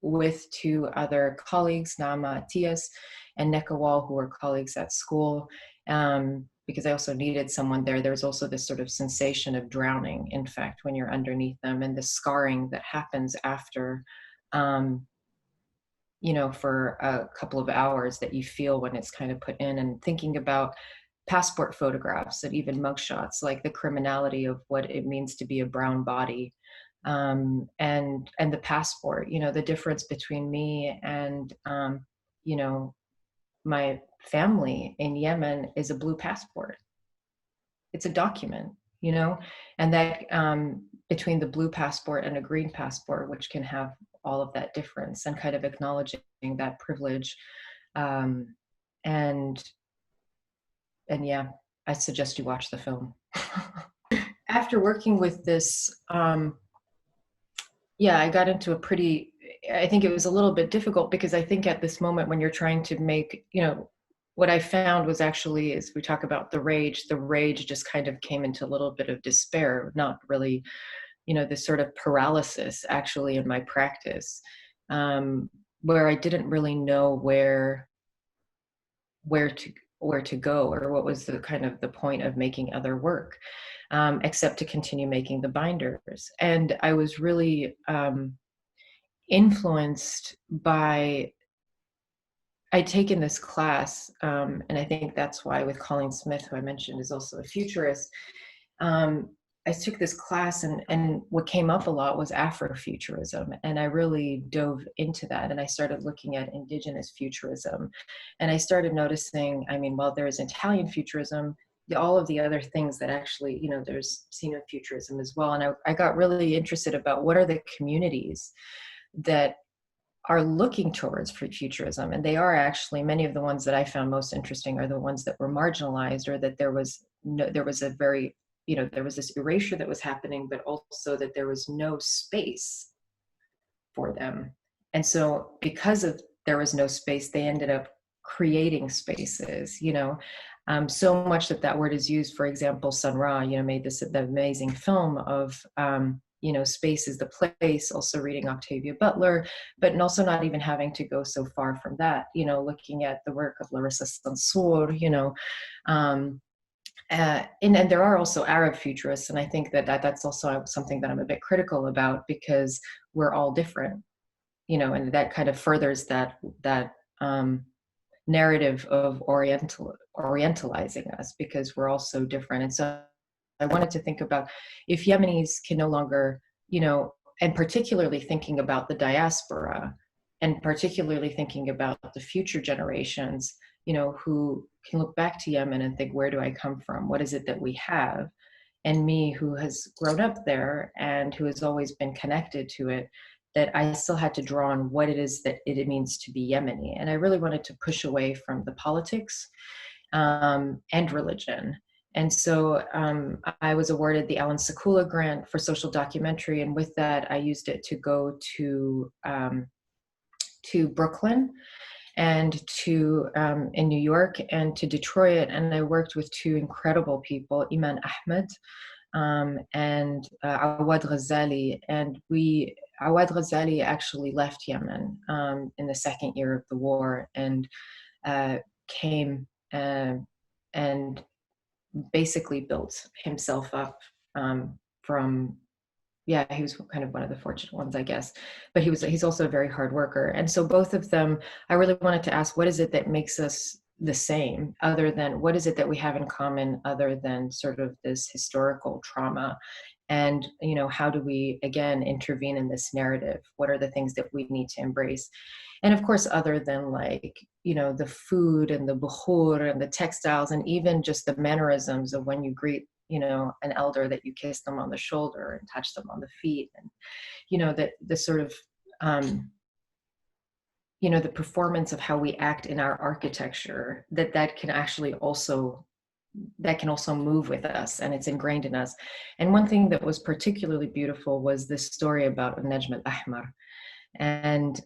with two other colleagues, Nama Atias and Nekawal, who were colleagues at school, because I also needed someone there. There's also this sort of sensation of drowning, in fact, when you're underneath them, and the scarring that happens after, for a couple of hours that you feel when it's kind of put in. And thinking about passport photographs and even mugshots, like the criminality of what it means to be a brown body, and the passport, the difference between me and, my family in Yemen is a blue passport. It's a document, and that between the blue passport and a green passport, which can have all of that difference, and kind of acknowledging that privilege. And yeah, I suggest you watch the film. After working with this, I got into I think it was a little bit difficult, because I think at this moment when you're trying to make, what I found was actually, as we talk about the rage just kind of came into a little bit of despair, not really, this sort of paralysis actually in my practice, where I didn't really know where to go, or what was the kind of the point of making other work, except to continue making the binders. And I was really influenced by, I'd taken this class, and I think that's why with Colleen Smith, who I mentioned is also a futurist, I took this class, and what came up a lot was Afrofuturism, and I really dove into that, and I started looking at indigenous futurism, and I started noticing, while there's Italian futurism, all of the other things that actually, there's Sino-futurism as well, and I got really interested about what are the communities that are looking towards futurism. And they are actually, many of the ones that I found most interesting are the ones that were marginalized, or that there was a very, there was this erasure that was happening, but also that there was no space for them. And so because there was no space, they ended up creating spaces, so much that word is used. For example, Sun Ra, made the amazing film of, space is the place, also reading Octavia Butler, but also not even having to go so far from that, looking at the work of Larissa Sansur, and there are also Arab futurists, and I think that's also something that I'm a bit critical about, because we're all different, and that kind of furthers that narrative of orientalizing us, because we're all so different. And so I wanted to think about, if Yemenis can no longer, and particularly thinking about the diaspora, and particularly thinking about the future generations, who can look back to Yemen and think, where do I come from? What is it that we have? And me, who has grown up there and who has always been connected to it, that I still had to draw on what it is that it means to be Yemeni. And I really wanted to push away from the politics and religion. And so I was awarded the Alan Sekula grant for social documentary. And with that, I used it to go to Brooklyn, and to in New York, and to Detroit. And I worked with two incredible people, Iman Ahmed and Awad Ghazali. And Awad Ghazali actually left Yemen in the second year of the war, and came and basically built himself up from, he was kind of one of the fortunate ones, I guess, but he's also a very hard worker. And so both of them, I really wanted to ask, what is it that makes us the same, other than what is it that we have in common, other than sort of this historical trauma And, you know, how do we, again, intervene in this narrative? What are the things that we need to embrace? And of course, other than like, you know, the food and the bukhur and the textiles, and even just the mannerisms of when you greet, you know, an elder, that you kiss them on the shoulder and touch them on the feet. And, you know, that the sort of, you know, the performance of how we act in our architecture, that can actually also, that can also move with us, and it's ingrained in us. And one thing that was particularly beautiful was this story about Najm al-Ahmar. And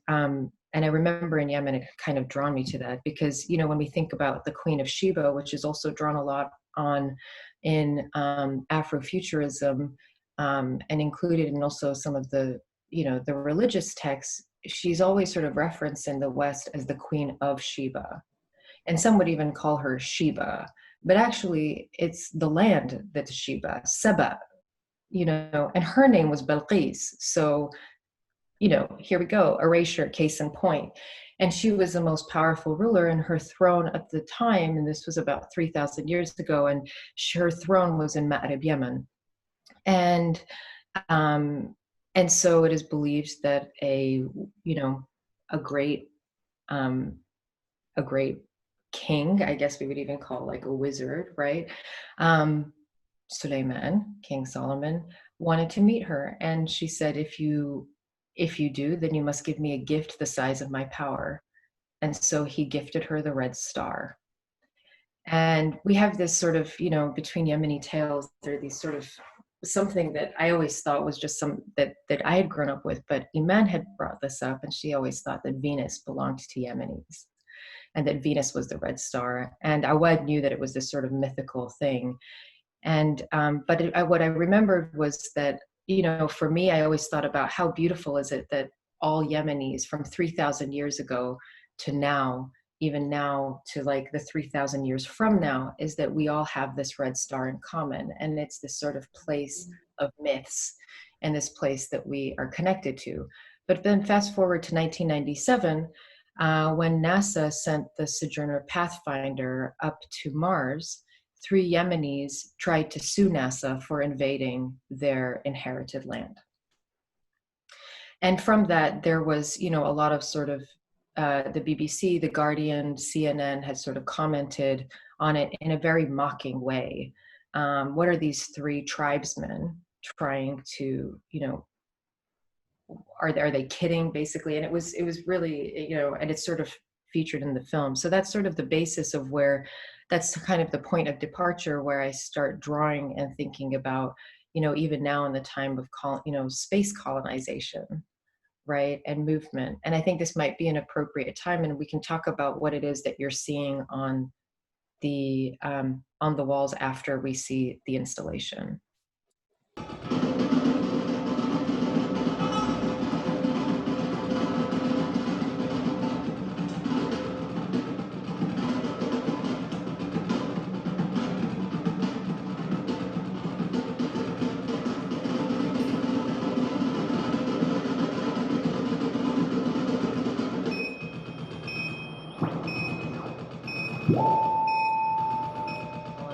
I remember in Yemen, it kind of drawn me to that, because, you know, when we think about the Queen of Sheba, which is also drawn a lot on in Afrofuturism, and included in also some of the, you know, the religious texts, she's always sort of referenced in the West as the Queen of Sheba. And some would even call her Sheba, but actually it's the land that's Sheba, Saba, you know, and her name was Balqis. So, you know, here we go, erasure, case in point. And she was the most powerful ruler, and her throne at the time, and this was about 3,000 years ago, and her throne was in Ma'rib, Yemen. And so it is believed that a great king, I guess we would even call like a wizard, right? Suleiman, King Solomon, wanted to meet her. And she said, if you do, then you must give me a gift the size of my power. And so he gifted her the red star. And we have this sort of, you know, between Yemeni tales, there are these sort of, something that I always thought was just that I had grown up with, but Iman had brought this up, and she always thought that Venus belonged to Yemenis, and that Venus was the red star. And Awad knew that it was this sort of mythical thing. And what I remembered was that, you know, for me, I always thought about how beautiful is it that all Yemenis from 3,000 years ago to now, even now to like the 3,000 years from now, is that we all have this red star in common. And it's this sort of place of myths and this place that we are connected to. But then fast forward to 1997, when NASA sent the Sojourner Pathfinder up to Mars, 3 Yemenis tried to sue NASA for invading their inherited land. And from that, there was, you know, a lot of sort of the BBC, The Guardian, CNN had sort of commented on it in a very mocking way. What are these 3 tribesmen trying to, you know, are they kidding, basically? And it was really, you know, and it's sort of featured in the film. So that's sort of the basis of where, that's kind of the point of departure where I start drawing and thinking about, you know, even now in the time of, you know, space colonization, right, and movement. And I think this might be an appropriate time, and we can talk about what it is that you're seeing on the walls after we see the installation.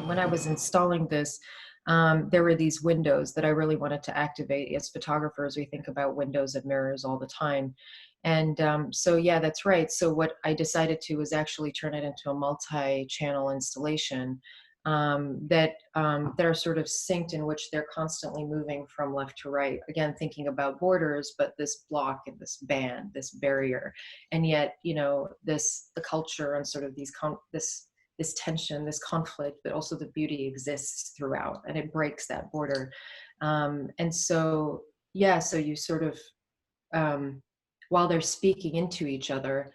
When I was installing this, there were these windows that I really wanted to activate. As photographers, we think about windows and mirrors all the time. And so, yeah, that's right. So what I decided to was actually turn it into a multi-channel installation that are sort of synced, in which they're constantly moving from left to right. Again, thinking about borders, but this block and this band, this barrier, and yet, you know, the culture and sort of this tension, this conflict, but also the beauty exists throughout, and it breaks that border. And so, yeah, so you sort of, while they're speaking into each other,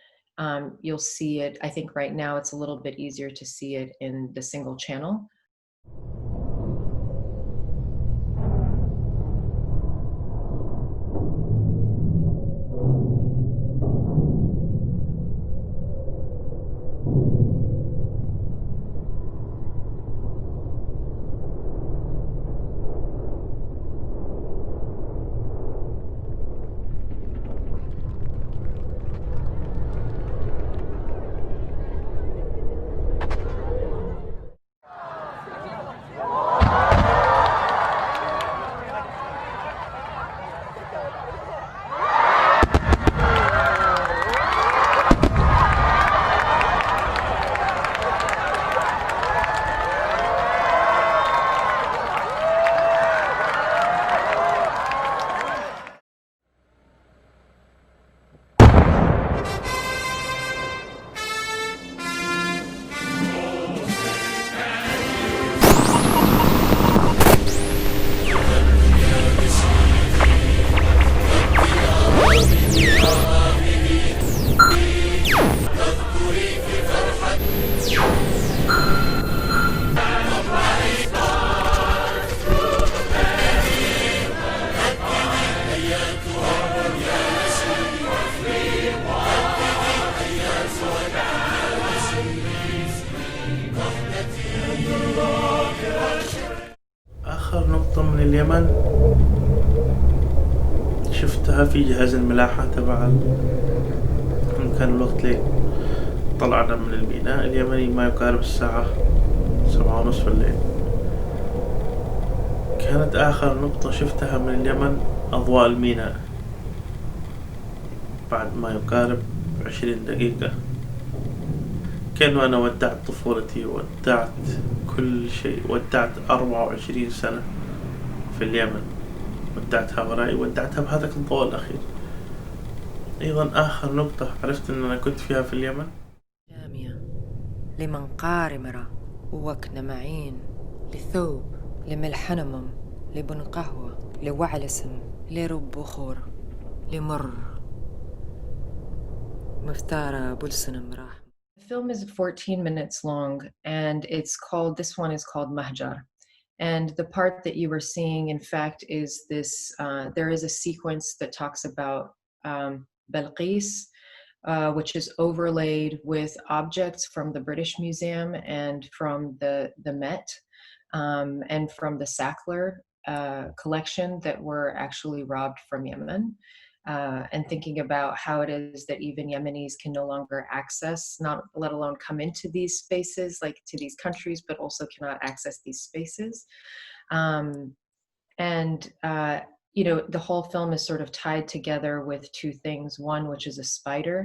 you'll see it, I think right now it's a little bit easier to see it in the single channel. اليمن شفتها في جهاز الملاحة تبع كان الوقت ليل. طلعنا من الميناء اليمني ما يقارب الساعة 7:30 الليل. كانت آخر نقطة شفتها من اليمن أضواء الميناء بعد ما يقارب 20 دقيقة. كأنه أنا ودعت طفولتي، ودعت كل شيء، ودعت 24 سنة في اليمن، ودعتها ورائي، ودعتها بهذاك الضوء الأخير. أيضا آخر نقطة عرفت أن أنا كنت فيها في اليمن جامية لمنقار مرة ووكن معين لثوب لملحنمم لبن قهوة لوعلسم لرب بخور لمر مفتارة بلسن مراح. The film is 14 minutes long, and this one is called Mahjar. And the part that you were seeing, in fact, is this, there is a sequence that talks about Balqis, which is overlaid with objects from the British Museum and from the Met, and from the Sackler collection that were actually robbed from Yemen. And thinking about how it is that even Yemenis can no longer access, not let alone come into these spaces, like to these countries, but also cannot access these spaces. You know, the whole film is sort of tied together with two things. One, which is a spider,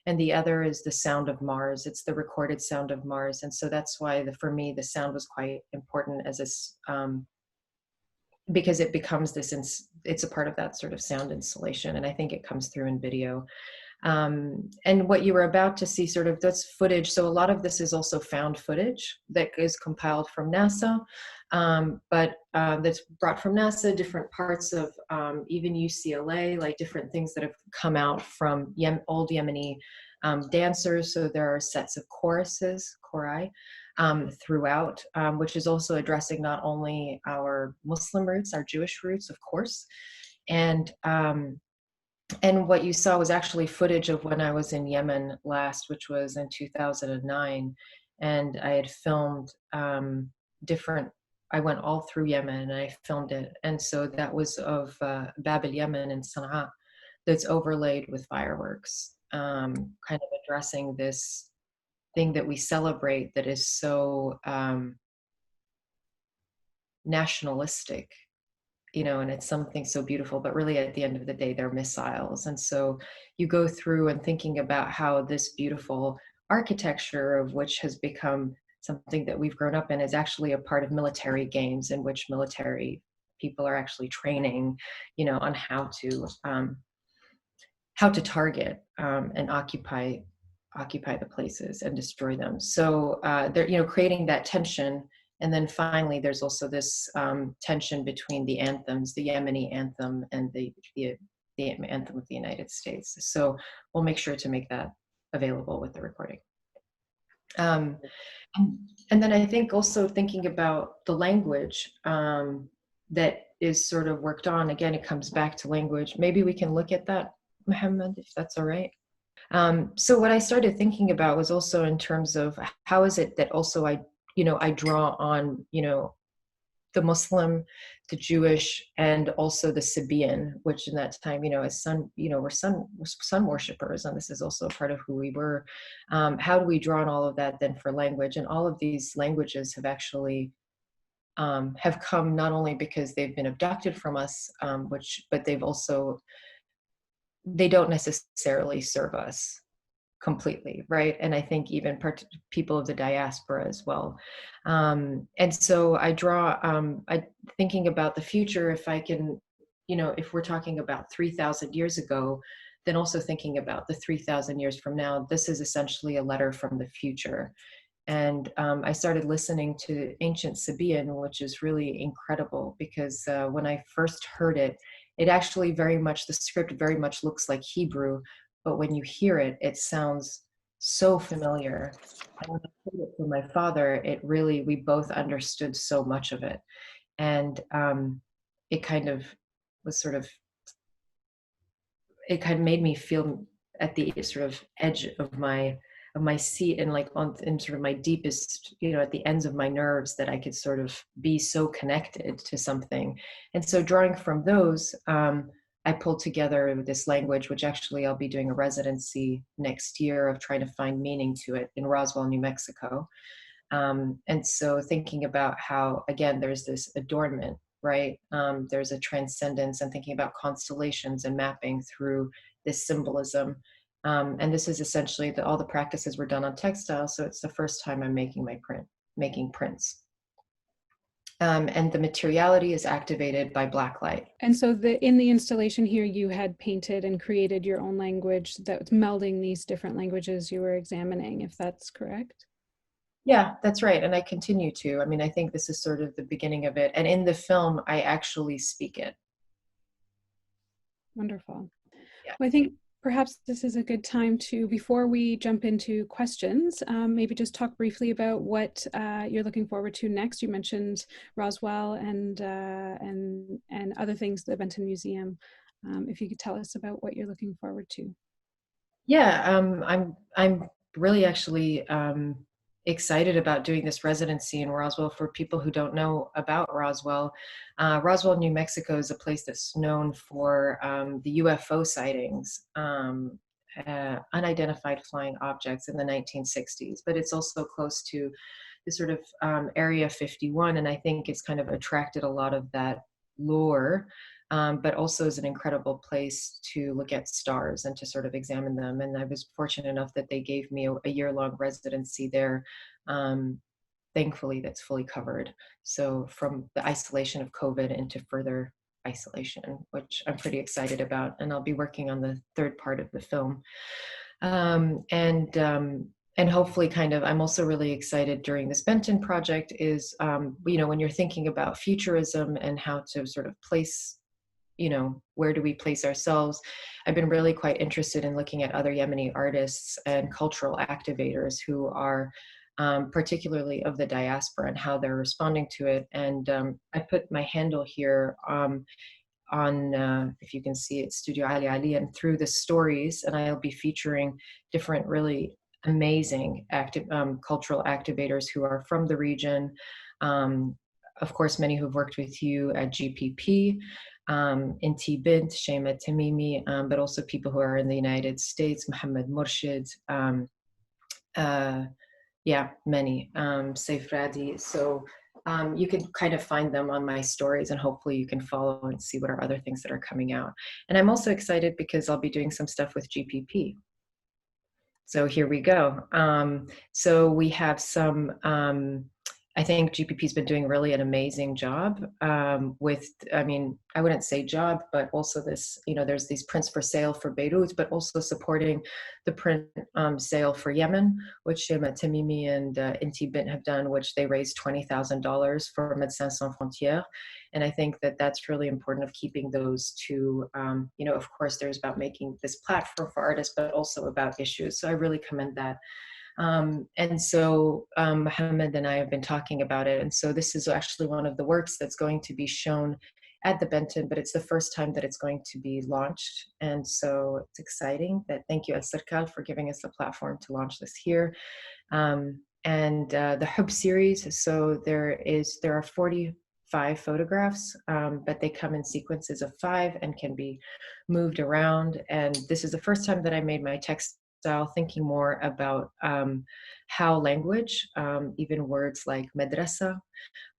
and the other is the sound of Mars. It's the recorded sound of Mars. And so that's why for me, the sound was quite important as because it becomes this, it's a part of that sort of sound installation. And I think it comes through in video. And what you were about to see, sort of, that's footage. So a lot of this is also found footage that is compiled from NASA, but that's brought from NASA, different parts of even UCLA, like different things that have come out from old Yemeni dancers. So there are sets of chori, throughout, which is also addressing not only our Muslim roots, our Jewish roots, of course, and what you saw was actually footage of when I was in Yemen last, which was in 2009, and I had filmed I went all through Yemen and I filmed it, and so that was of Bab el-Yemen in Sana'a, that's overlaid with fireworks, kind of addressing this thing that we celebrate that is so nationalistic, you know, and it's something so beautiful, but really at the end of the day, they're missiles. And so you go through and thinking about how this beautiful architecture, of which has become something that we've grown up in, is actually a part of military games in which military people are actually training, you know, on how to target and occupy the places and destroy them. So they're, you know, creating that tension. And then finally, there's also this tension between the anthems, the Yemeni anthem and the anthem of the United States. So we'll make sure to make that available with the recording. And then I think also thinking about the language that is sort of worked on. Again, it comes back to language. Maybe we can look at that, Mohammed, if that's all right. So what I started thinking about was also in terms of how is it that also I draw on, you know, the Muslim, the Jewish, and also the Sabaean, which in that time, you know, as we're sun worshippers, and this is also part of who we were. How do we draw on all of that then for language? And all of these languages have actually have come not only because they've been abducted from us, but they don't necessarily serve us completely, right? And I think even people of the diaspora as well. And so I draw, thinking about the future, if I can, you know, if we're talking about 3,000 years ago, then also thinking about the 3,000 years from now, this is essentially a letter from the future. And I started listening to ancient Sabaean, which is really incredible because when I first heard it, it actually the script very much looks like Hebrew, but when you hear it, it sounds so familiar. And when I heard it from my father, we both understood so much of it. And it kind of made me feel at the sort of edge of my my seat and like in sort of my deepest, at the ends of my nerves, that I could sort of be so connected to something. And so drawing from those, I pulled together this language, which actually I'll be doing a residency next year of trying to find meaning to it in Roswell, New Mexico. And so thinking about how, again, there's this adornment, right? There's a transcendence, and thinking about constellations and mapping through this symbolism. And this is essentially all the practices were done on textile. So it's the first time I'm making prints. And the materiality is activated by black light. And so in the installation here, you had painted and created your own language that was melding these different languages you were examining, if that's correct? Yeah, that's right. And I continue to. I mean, I think this is sort of the beginning of it. And in the film, I actually speak it. Wonderful. Yeah. Well, I think perhaps this is a good time to, before we jump into questions, maybe just talk briefly about what you're looking forward to next. You mentioned Roswell and other things, the Benton Museum. If you could tell us about what you're looking forward to. Yeah, I'm really actually excited about doing this residency in Roswell. For people who don't know about Roswell, Roswell, New Mexico is a place that's known for the UFO sightings, unidentified flying objects in the 1960s, but it's also close to the sort of Area 51, and I think it's kind of attracted a lot of that lore. But also is an incredible place to look at stars and to sort of examine them. And I was fortunate enough that they gave me a year-long residency there. Thankfully, that's fully covered. So from the isolation of COVID into further isolation, which I'm pretty excited about. And I'll be working on the third part of the film. And hopefully I'm also really excited during this Benton project is, when you're thinking about futurism and how to sort of place, where do we place ourselves? I've been really quite interested in looking at other Yemeni artists and cultural activators who are particularly of the diaspora and how they're responding to it. And I put my handle here on, if you can see it, Studio Alia Ali, and through the stories, and I'll be featuring different really amazing cultural activators who are from the region. Of course, many who've worked with you at GPP, Inti Bint, Shema Tamimi, but also people who are in the United States, Mohamed Murshid, many, Saif Radi. So you can kind of find them on my stories, and hopefully you can follow and see what are other things that are coming out. And I'm also excited because I'll be doing some stuff with GPP. So here we go. So we have some, I think GPP's been doing really an amazing job with, I wouldn't say job, but also this, there's these prints for sale for Beirut, but also supporting the print sale for Yemen, which Shema Tamimi and Inti Bint have done, which they raised $20,000 for Médecins Sans Frontières. And I think that that's really important, of keeping those two, of course, there's about making this platform for artists, but also about issues. So I really commend that. And so Mohamed and I have been talking about it. And so this is actually one of the works that's going to be shown at the Benton, but it's the first time that it's going to be launched. And so it's exciting. Thank you, Alserkal, for giving us a platform to launch this here. And the Hub series, so there are 45 photographs, but they come in sequences of 5 and can be moved around. And this is the first time that I made my text thinking more about how language, even words like madrasa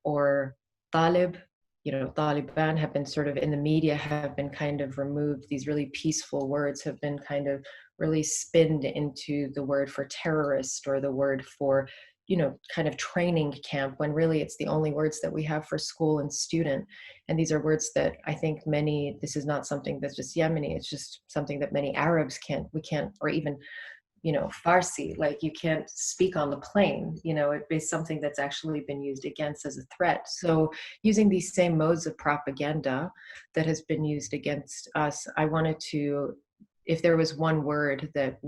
or talib, Taliban, have been sort of in the media, have been kind of removed. These really peaceful words have been kind of really spinned into the word for terrorist or the word for, kind of training camp, when really it's the only words that we have for school and student. And these are words that I think this is not something that's just Yemeni, it's just something that many Arabs or even, Farsi, like you can't speak on the plane, it's something that's actually been used against as a threat. So using these same modes of propaganda that has been used against us, I wanted to, if there was one word that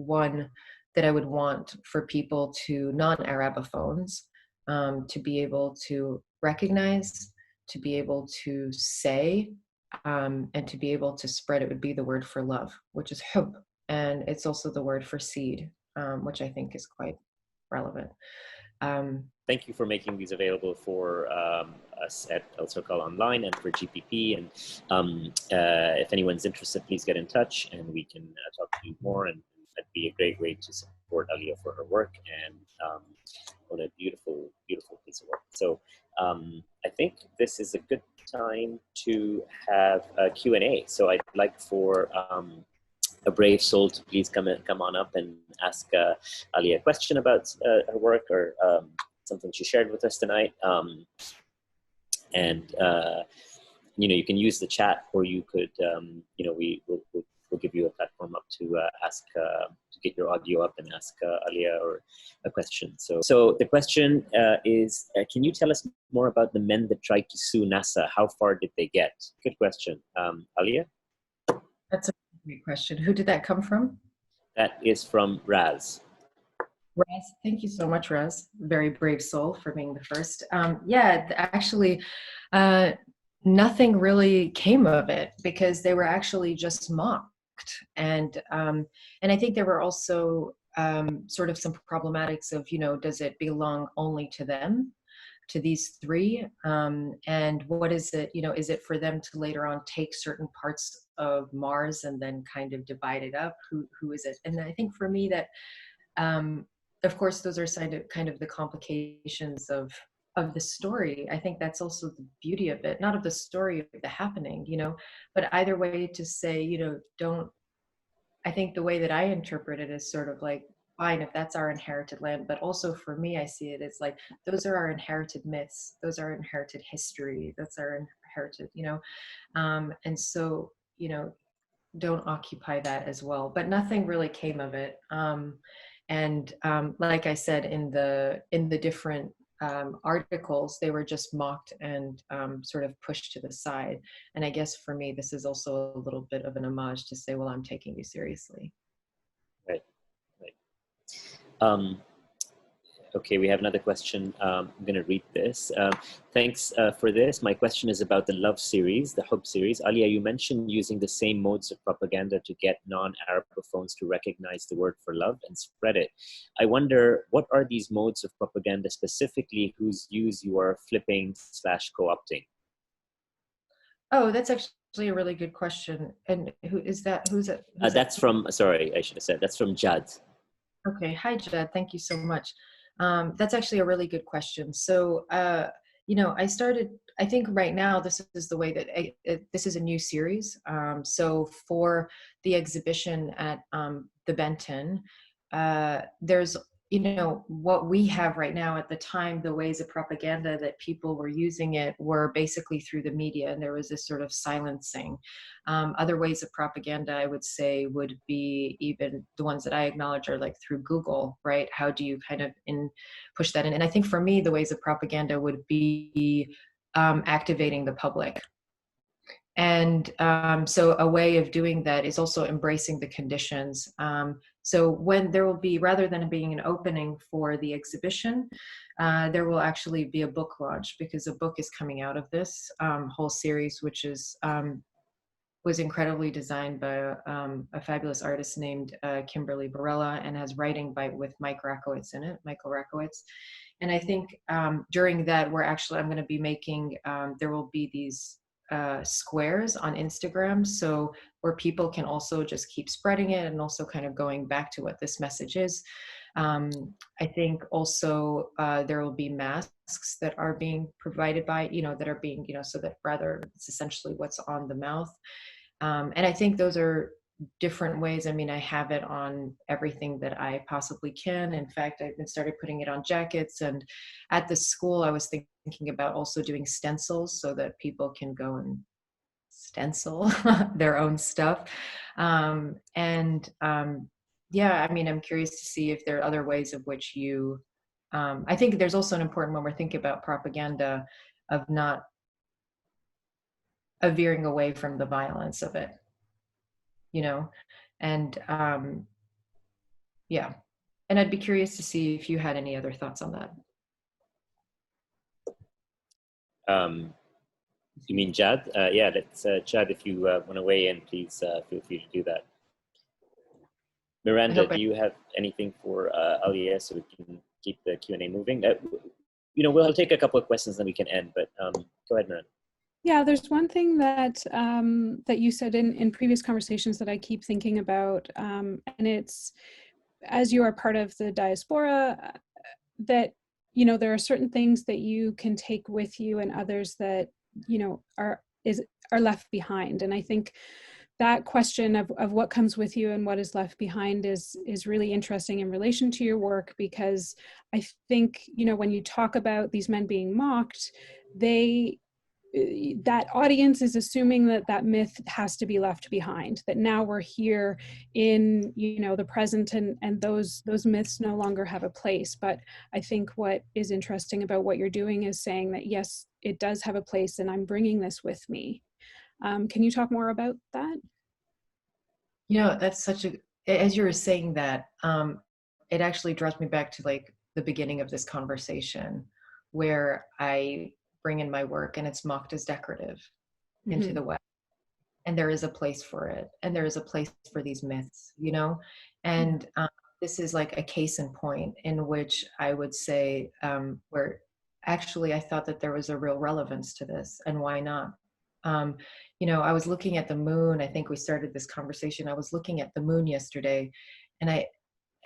I would want for people to non-Arabophones to be able to recognize, to be able to say, and to be able to spread, it would be the word for love, which is hub. And it's also the word for seed. which I think is quite relevant. Thank you for making these available for us at Alserkal.online and for GPP. And if anyone's interested, please get in touch and we can talk to you more. And that'd be a great way to support Alia for her work and on a beautiful, beautiful piece of work. So I think this is a good time to have a Q&A. So I'd like for a brave soul to please come on up and ask Alia a question about her work or something she shared with us tonight. You can use the chat, or you could, we'll give you a platform up to ask, to get your audio up and ask Alia or a question. So the question is, can you tell us more about the men that tried to sue NASA? How far did they get? Good question. Alia? That's a great question. Who did that come from? That is from Raz. Raz, thank you so much, Raz. Very brave soul for being the first. Yeah, actually, nothing really came of it because they were actually just mocked. And I think there were also sort of some problematics of, does it belong only to them, to these three? And what is it, is it for them to later on take certain parts of Mars and then kind of divide it up? Who is it? And I think for me that, of course, those are kind of the complications of the story. I think that's also the beauty of it, not of the story of the happening, but either way to say, I think the way that I interpret it is sort of like, fine, if that's our inherited land, but also for me, I see it as like, those are our inherited myths, those are inherited history, that's our inherited, and so, don't occupy that as well. But nothing really came of it. Like I said, in the different articles, they were just mocked and sort of pushed to the side. And I guess for me, this is also a little bit of an homage to say, well, I'm taking you seriously. Right. Okay, we have another question. I'm going to read this. Thanks for this. My question is about the Love series, the Hub series. Alia, you mentioned using the same modes of propaganda to get non-Arabophones to recognize the word for love and spread it. I wonder, what are these modes of propaganda specifically whose use you are flipping / co-opting? Oh, that's actually a really good question. And who is that? Who's it? That's from, sorry, I should have said, that's from Jad. Okay, hi Jad, thank you so much. That's actually a really good question. So, I think right now this is the way that this is a new series. So for the exhibition at the Benton, there's, what we have right now at the time, the ways of propaganda that people were using it were basically through the media, and there was this sort of silencing. Other ways of propaganda, I would say, would be even the ones that I acknowledge are like through Google, right? How do you kind of push that in? And I think for me, the ways of propaganda would be activating the public. And so a way of doing that is also embracing the conditions. So when there will be, rather than being an opening for the exhibition, there will actually be a book launch, because a book is coming out of this whole series, which is was incredibly designed by a fabulous artist named Kimberly Barella, and has writing with Michael Rakowitz. And I think during that, I'm going to be making, there will be these squares on Instagram, so where people can also just keep spreading it and also kind of going back to what this message is. I think also there will be masks that are being provided by, that are being, so that rather it's essentially what's on the mouth. And I think those are different ways. I mean, I have it on everything that I possibly can. In fact, I've been started putting it on jackets, and at the school I was thinking about also doing stencils so that people can go and stencil their own stuff. Yeah, I mean, I'm curious to see if there are other ways of which you, I think there's also an important, when we're thinking about propaganda, of not veering away from the violence of it, and yeah. And I'd be curious to see if you had any other thoughts on that. You mean Jad? Yeah, let's Jad, if you want to weigh in, please feel free to do that. Miranda, do you have anything for Alia so we can keep the Q&A moving? We'll take a couple of questions, then we can end, but go ahead, Miranda. Yeah, there's one thing that that you said in previous conversations that I keep thinking about, and it's, as you are part of the diaspora, that, there are certain things that you can take with you and others that, are left behind. And I think that question of what comes with you and what is left behind is really interesting in relation to your work, because I think, when you talk about these men being mocked, that audience is assuming that myth has to be left behind, that now we're here in the present, and those myths no longer have a place. But I think what is interesting about what you're doing is saying that yes, it does have a place, and I'm bringing this with me. Can you talk more about that? That's as you were saying that, it actually draws me back to like the beginning of this conversation, where I bring in my work and it's mocked as decorative into the West. And there is a place for it. And there is a place for these myths, and this is like a case in point in which I would say, where actually I thought that there was a real relevance to this, and why not? I was looking at the moon. I think we started this conversation. I was looking at the moon yesterday, and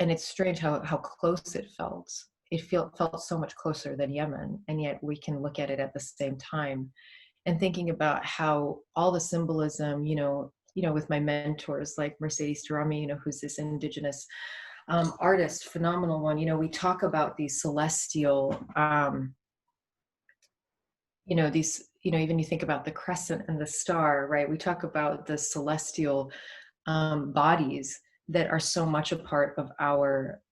it's strange how close it felt. It felt so much closer than Yemen, and yet we can look at it at the same time. And thinking about how all the symbolism, with my mentors like Mercedes Durrami, who's this indigenous artist, phenomenal one. We talk about these celestial, even you think about the crescent and the star, right? We talk about the celestial bodies that are so much a part of our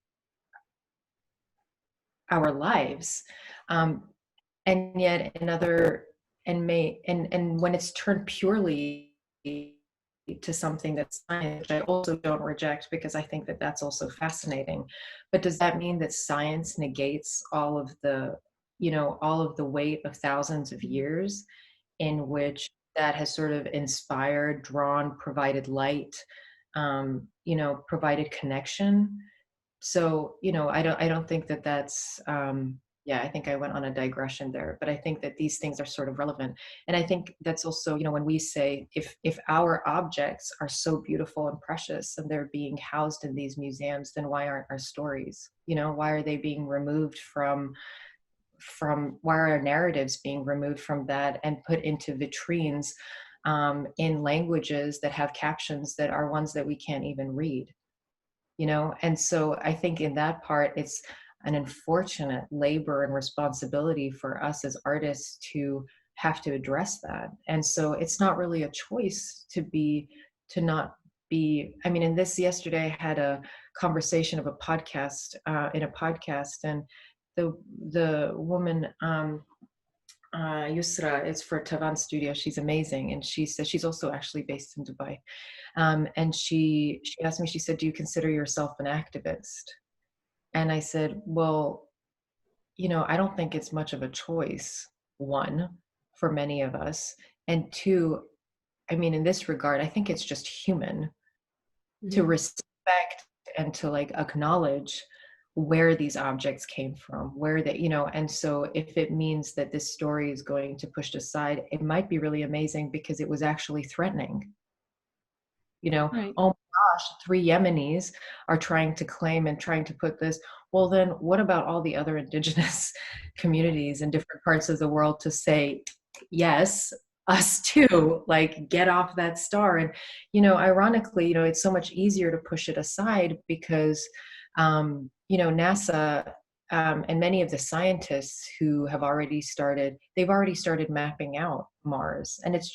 lives, and yet and when it's turned purely to something that's science, which I also don't reject, because I think that that's also fascinating. But does that mean that science negates all of the weight of thousands of years in which that has sort of inspired, drawn, provided light, provided connection? So, I don't think that that's, I think I went on a digression there, but I think that these things are sort of relevant. And I think that's also, when we say, if our objects are so beautiful and precious and they're being housed in these museums, then why aren't our stories? Why are they being removed from why are our narratives being removed from that and put into vitrines in languages that have captions that are ones that we can't even read? And so I think in that part, it's an unfortunate labor and responsibility for us as artists to have to address that. And so it's not really a choice to not be, in this yesterday, I had a conversation of a podcast, in a podcast, and the woman, Yusra, is for Tavan Studio. She's amazing. And she says, she's also actually based in Dubai. And she asked me, she said, do you consider yourself an activist? And I said, well, I don't think it's much of a choice, one, for many of us. And two, in this regard, I think it's just human to respect and to acknowledge where these objects came from, where they, and so if it means that this story is going to push aside, it might be really amazing because it was actually threatening. Right. Oh my gosh, 3 Yemenis are trying to claim and trying to put this. Well, then what about all the other indigenous communities in different parts of the world to say, yes, us too, get off that star? And, ironically, it's so much easier to push it aside because, NASA and many of the scientists who have they've already started mapping out Mars. And it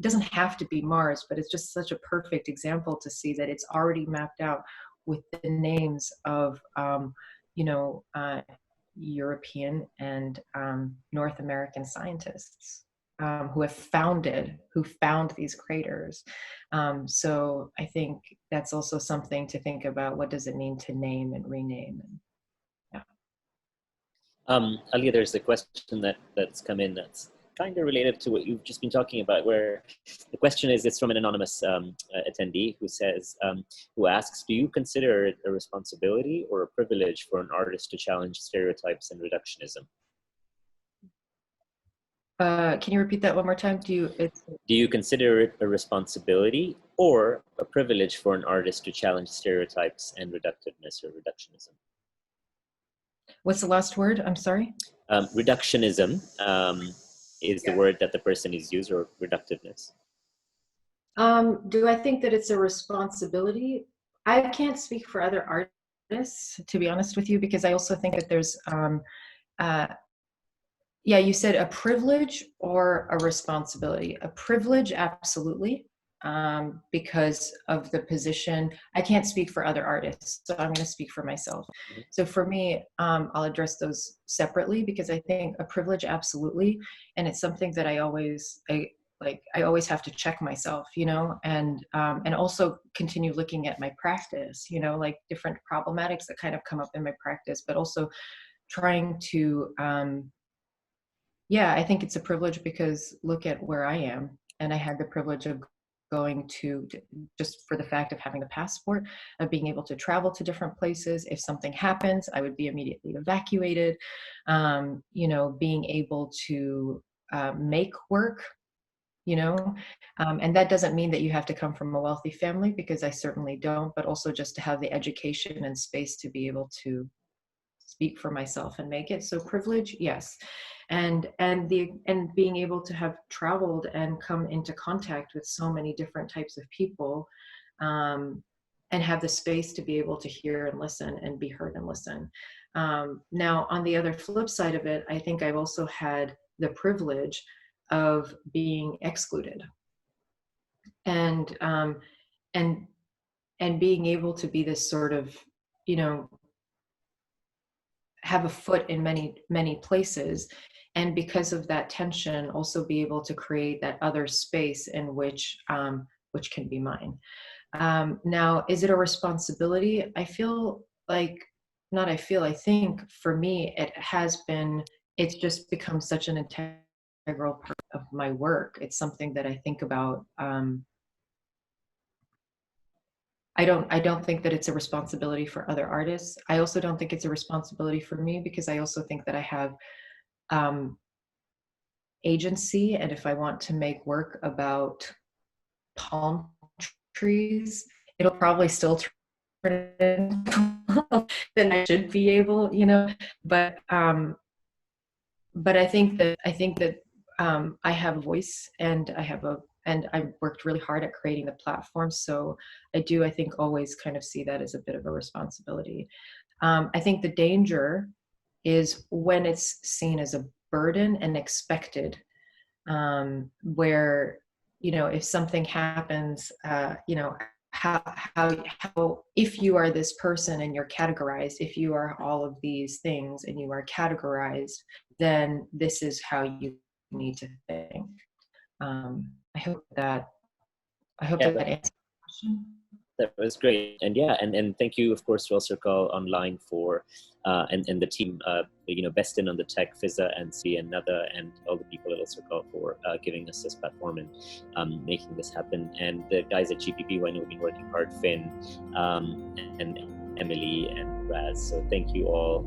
doesn't have to be Mars, but it's just such a perfect example to see that it's already mapped out with the names of, European and North American scientists who found these craters. So I think that's also something to think about. What does it mean to name and rename? Ali, there's a question that's come in that's kind of related to what you've just been talking about, where the question is, it's from an anonymous attendee who says, who asks, do you consider it a responsibility or a privilege for an artist to challenge stereotypes and reductionism? Can you repeat that one more time? Do you consider it a responsibility or a privilege for an artist to challenge stereotypes and reductiveness or reductionism? What's the last word? I'm sorry. Reductionism is the word that the person is used, or reductiveness. Do I think that it's a responsibility? I can't speak for other artists, to be honest with you, because I also think that there's yeah, you said a privilege or a responsibility. A privilege, absolutely, because of the position. I can't speak for other artists, so I'm going to speak for myself. So for me, I'll address those separately, because I think a privilege, absolutely, and it's something that I always have to check myself, you know, and also continue looking at my practice, you know, like different problematics that kind of come up in my practice, but also trying to yeah, I think it's a privilege, because look at where I am, and I had the privilege of going to, just for the fact of having a passport, of being able to travel to different places. If something happens, I would be immediately evacuated. You know, being able to make work, you know, and that doesn't mean that you have to come from a wealthy family, because I certainly don't, but also just to have the education and space to be able to speak for myself and make it. So privilege, yes. And being able to have traveled and come into contact with so many different types of people, and have the space to be able to hear and listen and be heard and listen. Now, on the other flip side of it, I think I've also had the privilege of being excluded, and being able to be this sort of, you know, have a foot in many places, and because of that tension, also be able to create that other space in which can be mine. Now, is it a responsibility? I think for me it has been. It's just become such an integral part of my work. It's something that I think about. I don't think that it's a responsibility for other artists. I also don't think it's a responsibility for me, because I also think that I have agency, and if I want to make work about palm trees, it'll probably still turn into then I should be able, you know. But I think that I have a voice, and I worked really hard at creating the platform. So I think always kind of see that as a bit of a responsibility. I think the danger is when it's seen as a burden and expected, where, you know, if something happens, you know, how if you are this person and you're categorized, if you are all of these things and you are categorized, then this is how you need to think. I hope that answers the question. That was great. And yeah, and thank you, of course, to Alserkal.online for, and the team, you know, Bestin on the tech, Fizza and C and Nada, and all the people at Alserkal for giving us this platform and making this happen. And the guys at GPP, who I know have been working hard, Finn, and Emily and Raz. So thank you all